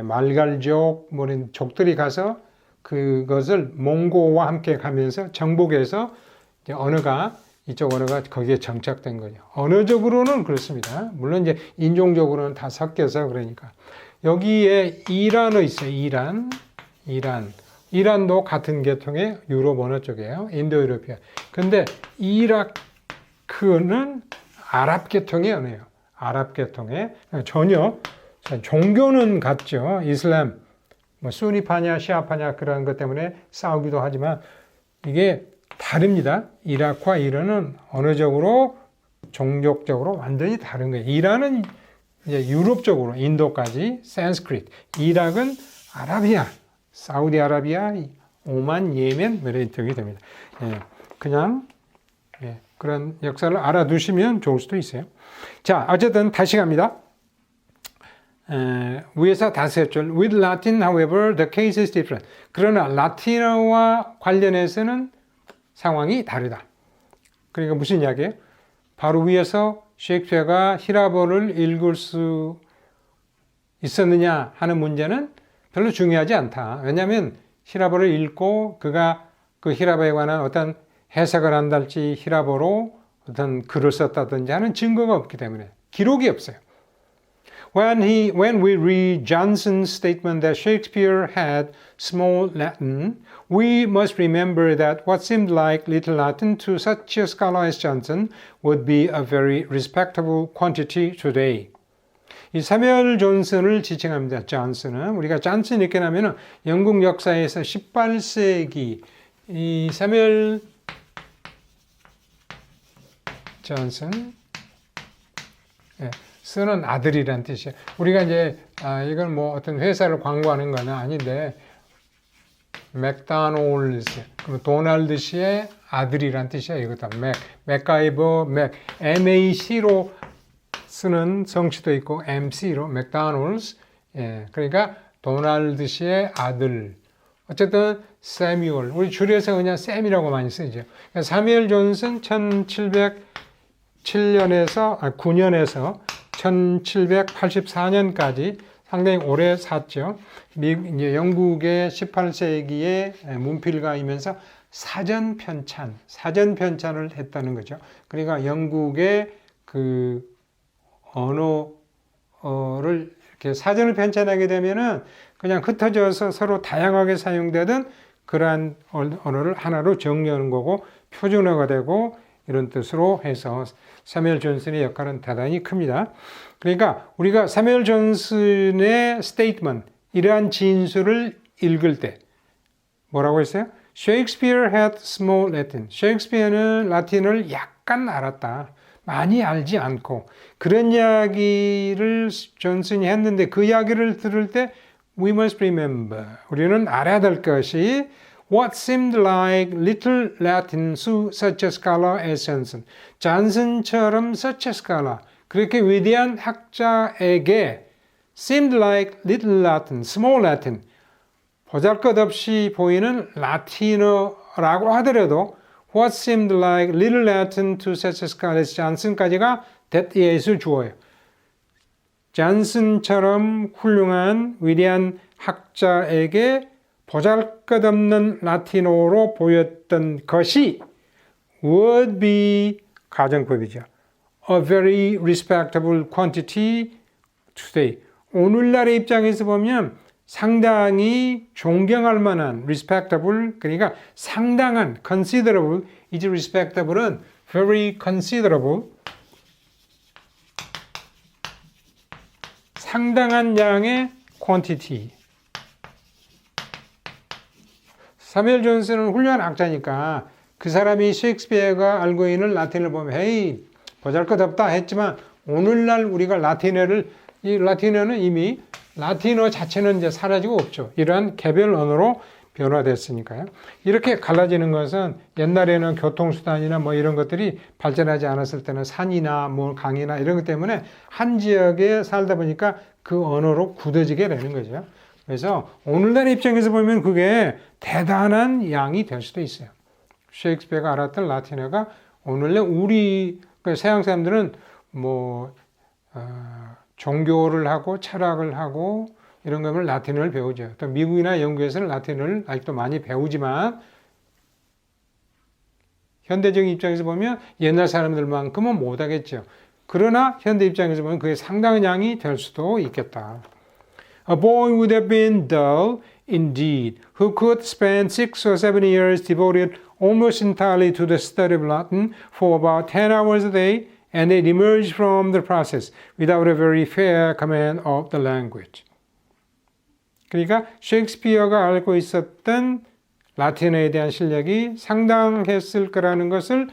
말갈족 뭐 이런 족들이 가서 그것을 몽고와 함께 가면서 정복해서 이제 언어가 이쪽 언어가 거기에 정착된 거죠. 언어적으로는 그렇습니다. 물론 이제 인종적으로는 다 섞여서 그러니까 여기에 이란어 있어요. 이란도 같은 계통의 유럽 언어 쪽이에요. 인도 유로피아. 근데 이라크는 아랍 계통의 언어예요. 아랍 계통의 전혀 종교는 같죠. 이슬람, 뭐 수니파냐, 시아파냐 그런 것 때문에 싸우기도 하지만 이게 다릅니다. 이라크와 이란은 언어적으로, 종족적으로 완전히 다른 거예요. 이란은 이제 유럽 쪽으로 인도까지 산스크리트, 이락은 아라비아, 사우디아라비아, 오만, 예멘 이런 쪽이 됩니다. 그냥 그런 역사를 알아두시면 좋을 수도 있어요. 자, 어쨌든 다시 갑니다. 위에서 다섯 줄. With Latin, however, the case is different. 그러나 라틴어와 관련해서는 상황이 다르다. 그러니까 무슨 이야기예요? 바로 위에서 셰익스피어가 히라버를 읽을 수 있었느냐 하는 문제는 별로 중요하지 않다. 왜냐하면 히라버를 읽고 그가 그 히라버에 관한 어떤 해석을 한달지 히라버로 어떤 글을 썼다든지 하는 증거가 없기 때문에 기록이 없어요. When we read Johnson's statement that Shakespeare had small Latin, we must remember that what seemed like little Latin to such a scholar as Johnson would be a very respectable quantity today. 이 사무엘 존슨을 지칭합니다. 존슨은 우리가 존슨 이렇게 하면은 영국 역사에서 18세기 이 사무엘 존슨 쓰는 아들이란 뜻이에요. 우리가 이제 이건 뭐 어떤 회사를 광고하는 건 아닌데 맥도날드, 그럼 도널드 씨의 아들이란 뜻이에요. 이것도 맥가이버, MAC로 쓰는 성씨도 있고 MC로 맥도날드. 그러니까 도널드 씨의 아들. 어쨌든 세뮤얼. 우리 줄여서 그냥 샘이라고 많이 쓰죠. 그러니까 사무엘 존슨 9년에서 1784년까지 상당히 오래 샀죠. 이제 영국의 18세기의 문필가이면서 사전 편찬을 했다는 거죠. 그러니까 영국의 그 언어를 이렇게 사전을 편찬하게 되면은 그냥 흩어져서 서로 다양하게 사용되던 그러한 언어를 하나로 정리하는 거고 표준어가 되고 이런 뜻으로 해서 사무엘 존슨의 역할은 대단히 큽니다. 그러니까 우리가 사무엘 존슨의 스테이트먼트, 이러한 진술을 읽을 때 뭐라고 했어요? Shakespeare had small Latin. 셰익스피어는 라틴을 약간 알았다. 많이 알지 않고. 그런 이야기를 존슨이 했는데 그 이야기를 들을 때 we must remember. 우리는 알아야 될 것이 What seemed like little Latin to such a scholar as Johnson. 존슨처럼 such a scholar, 그렇게 위대한 학자에게 seemed like little Latin, small Latin, 보잘것없이 보이는 라틴어라고 하더라도 What seemed like little Latin to such a scholar as Johnson까지가 that-is을 주어요. 존슨처럼 훌륭한 위대한 학자에게 보잘것없는 라틴어로 보였던 것이 would be 가정법이죠. A very respectable quantity today. 오늘날의 입장에서 보면 상당히 존경할 만한 respectable, 그러니까 상당한 considerable, is respectable은 very considerable, 상당한 양의 quantity. 사무엘 존슨은 훌륭한 학자니까 그 사람이 셰익스피어가 알고 있는 라틴을 보면 헤이 보잘것없다 했지만 오늘날 우리가 이 라틴어는 이미 라틴어 자체는 이제 사라지고 없죠. 이러한 개별 언어로 변화됐으니까요. 이렇게 갈라지는 것은 옛날에는 교통수단이나 뭐 이런 것들이 발전하지 않았을 때는 산이나 뭐 강이나 이런 것 때문에 한 지역에 살다 보니까 그 언어로 굳어지게 되는 거죠. 그래서 오늘날의 입장에서 보면 그게 대단한 양이 될 수도 있어요. 셰익스피어가 알았던 라틴어가 오늘날 우리 서양 사람들은 뭐 종교를 하고 철학을 하고 이런 거면 라틴어를 배우죠. 또 미국이나 영국에서는 라틴어를 아직도 많이 배우지만 현대적인 입장에서 보면 옛날 사람들만큼은 못하겠죠. 그러나 현대 입장에서 보면 그게 상당한 양이 될 수도 있겠다. A boy would have been dull indeed, who could spend 6 or 7 years devoted almost entirely to the study of Latin for about 10 hours a day, and they'd emerge from the process without a very fair command of the language. 그러니까 셰익스피어가 알고 있었던 라틴어에 대한 실력이 상당했을 거라는 것을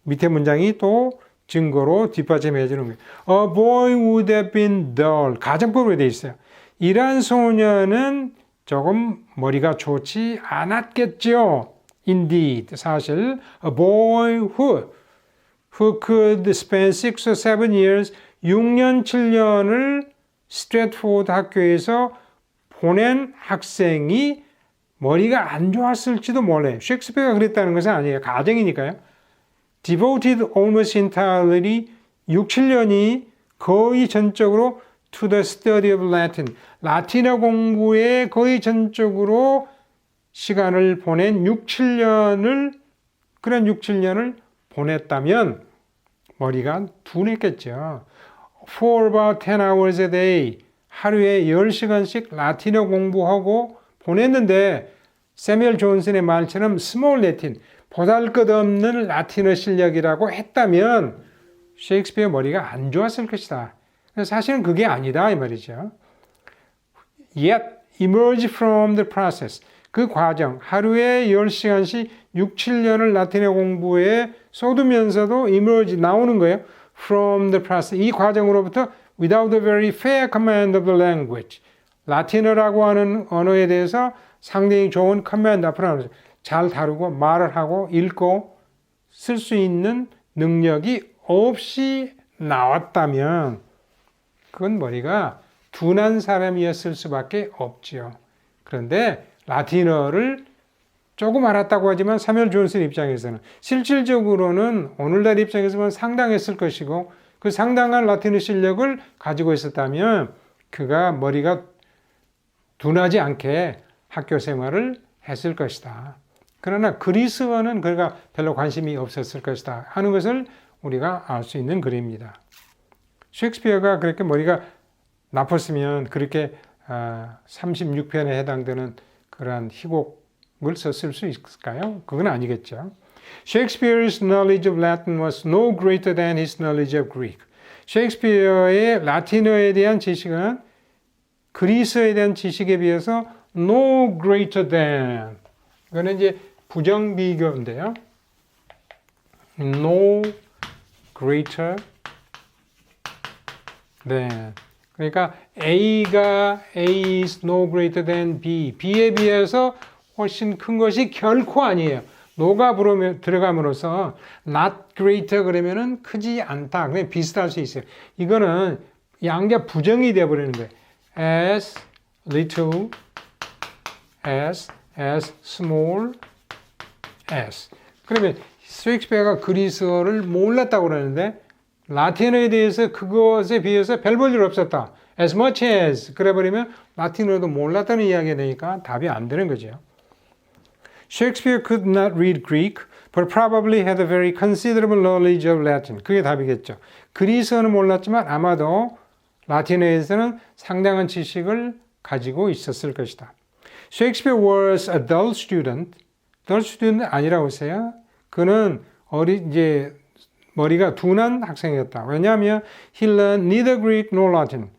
밑에 문장이 또 증거로 뒷받침해 주는 거예요. A boy would have been dull. 가정법으로 되어 있어요. 이러한 소년은 조금 머리가 좋지 않았겠죠. Indeed. 사실 a boy who could spend 6 or 7 years, 6년, 7년을 스트래트포드 학교에서 보낸 학생이 머리가 안 좋았을지도 몰라요. 셰익스피어가 그랬다는 것은 아니에요. 가정이니까요. Devoted almost entirely 6, 7년이 거의 전적으로 to the study of Latin. 라틴어 공부에 거의 전적으로 시간을 보낸 6, 7년을 보냈다면 머리가 둔했겠죠. for about 10 hours a day 하루에 10시간씩 라틴어 공부하고 보냈는데 세뮤얼 존슨의 말처럼 스몰 라틴 보잘것없는 라틴어 실력이라고 했다면 셰익스피어 머리가 안 좋았을 것이다. 사실은 그게 아니다 이 말이죠. Yet emerge from the process 그 과정 하루에 10시간씩 6, 7년을 라틴어 공부에 쏟으면서도 emerge 나오는 거예요. From the process 이 과정으로부터 without a very fair command of the language 라틴어라고 하는 언어에 대해서 상당히 좋은 커맨드 앞으로 잘 다루고 말을 하고 읽고 쓸 수 있는 능력이 없이 나왔다면 그건 머리가 둔한 사람이었을 수밖에 없지요. 그런데 라틴어를 조금 알았다고 하지만 사뮤엘 존슨 입장에서는 실질적으로는 오늘날 입장에서는 상당했을 것이고 그 상당한 라틴어 실력을 가지고 있었다면 그가 머리가 둔하지 않게 학교 생활을 했을 것이다. 그러나 그리스어는 그가 별로 관심이 없었을 것이다 하는 것을 우리가 알 수 있는 글입니다. 셰익스피어가 그렇게 머리가 나빴으면 그렇게 36편에 해당되는 그러한 희곡을 썼을 수 있을까요? 그건 아니겠죠. Shakespeare's knowledge of Latin was no greater than his knowledge of Greek. 셰익스피어의 라틴어에 대한 지식은 그리스어에 대한 지식에 비해서 no greater than 이거는 이제 부정비교인데요. no greater than 그러니까 A가 A is no greater than B B에 비해서 훨씬 큰 것이 결코 아니에요. no가 들어감으로써 not greater 그러면은 크지 않다. 그냥 비슷할 수 있어요. 이거는 양자 부정이 되어버리는 거예요. as little as small as. 그러면 셰익스피어가 그리스어를 몰랐다고 그러는데 라틴어에 대해서 그것에 비해서 별 볼 일 없었다. as much as 그래 버리면 라틴어도 몰랐다는 이야기가 되니까 답이 안 되는 거죠. Shakespeare could not read Greek, but probably had a very considerable knowledge of Latin. 그게 답이겠죠. 그리스어는 몰랐지만 아마도 라틴어에서는 상당한 지식을 가지고 있었을 것이다. Shakespeare was a dull student. dull student 아니라고 하세요. 그는 이제 머리가 둔한 학생이었다. 왜냐하면 he learned neither Greek nor Latin.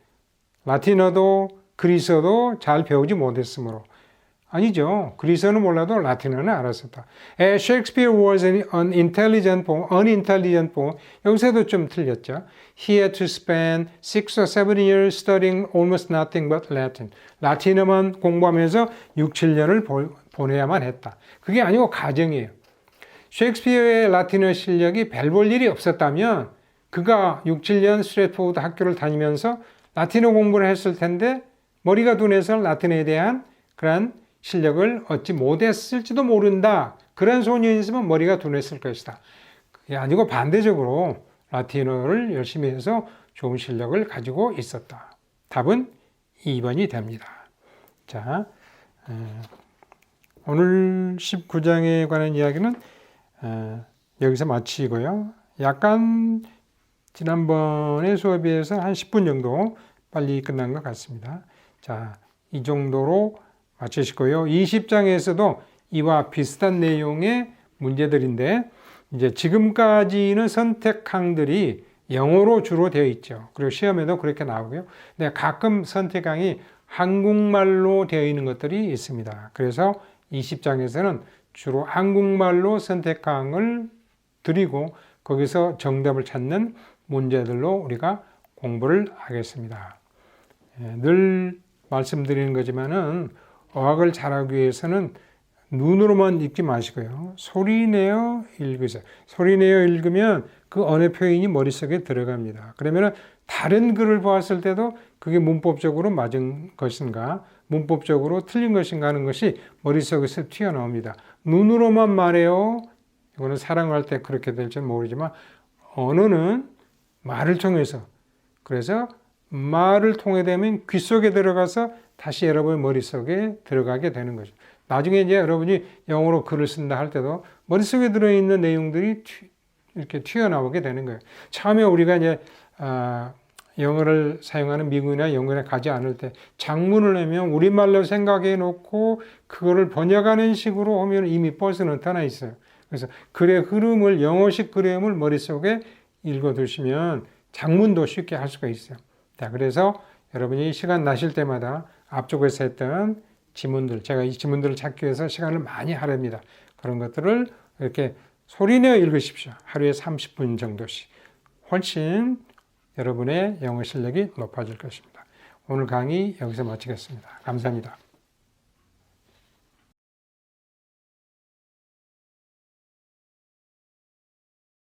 라틴어도 그리스어도 잘 배우지 못했으므로. 아니죠. 그리스어는 몰라도 라틴어는 알았었다. Shakespeare was an unintelligent boy. 여기서도 좀 틀렸죠. He had to spend 6 or 7 years studying almost nothing but Latin. 라틴어만 공부하면서 6, 7년을 보내야만 했다. 그게 아니고 가정이에요. 셰익스피어의 라틴어 실력이 별 볼 일이 없었다면 그가 6, 7년 스트래트포드 학교를 다니면서 라틴어 공부를 했을 텐데 머리가 둔해서 라틴어에 대한 그런 실력을 얻지 못했을지도 모른다. 그런 소년이 있으면 머리가 둔했을 것이다. 그게 아니고 반대적으로 라틴어를 열심히 해서 좋은 실력을 가지고 있었다. 답은 2번이 됩니다. 자, 오늘 19장에 관한 이야기는 여기서 마치고요. 약간 지난번의 수업에 비해서 한 10분 정도 빨리 끝난 것 같습니다. 자, 이 정도로 마치시고요. 20장에서도 이와 비슷한 내용의 문제들인데 이제 지금까지는 선택항들이 영어로 주로 되어 있죠. 그리고 시험에도 그렇게 나오고요. 근데 가끔 선택항이 한국말로 되어 있는 것들이 있습니다. 그래서 20장에서는 주로 한국말로 선택항을 드리고 거기서 정답을 찾는 문제들로 우리가 공부를 하겠습니다. 늘 말씀드리는 거지만은 어학을 잘하기 위해서는 눈으로만 읽지 마시고요. 소리내어 읽으세요. 소리내어 읽으면 그 언어 표현이 머릿속에 들어갑니다. 그러면 다른 글을 보았을 때도 그게 문법적으로 맞은 것인가 문법적으로 틀린 것인가 하는 것이 머릿속에서 튀어나옵니다. 눈으로만 말해요. 이거는 사랑할 때 그렇게 될지 모르지만 언어는 말을 통해서 그래서 말을 통해 되면 귀 속에 들어가서 다시 여러분의 머릿속에 들어가게 되는 거죠. 나중에 이제 여러분이 영어로 글을 쓴다 할 때도 머릿속에 들어있는 내용들이 이렇게 튀어나오게 되는 거예요. 처음에 우리가 이제 영어를 사용하는 미국이나 영국에 가지 않을 때 장문을 내면 우리말로 생각해 놓고 그거를 번역하는 식으로 하면 이미 버스는 나타나 있어요. 그래서 글의 흐름을 영어식 그림을 머릿속에 읽어두시면 장문도 쉽게 할 수가 있어요. 자, 그래서 여러분이 시간 나실 때마다 앞쪽에서 했던 지문들, 제가 이 지문들을 찾기 위해서 시간을 많이 할애합니다. 그런 것들을 이렇게 소리내어 읽으십시오. 하루에 30분 정도씩. 훨씬 여러분의 영어 실력이 높아질 것입니다. 오늘 강의 여기서 마치겠습니다. 감사합니다.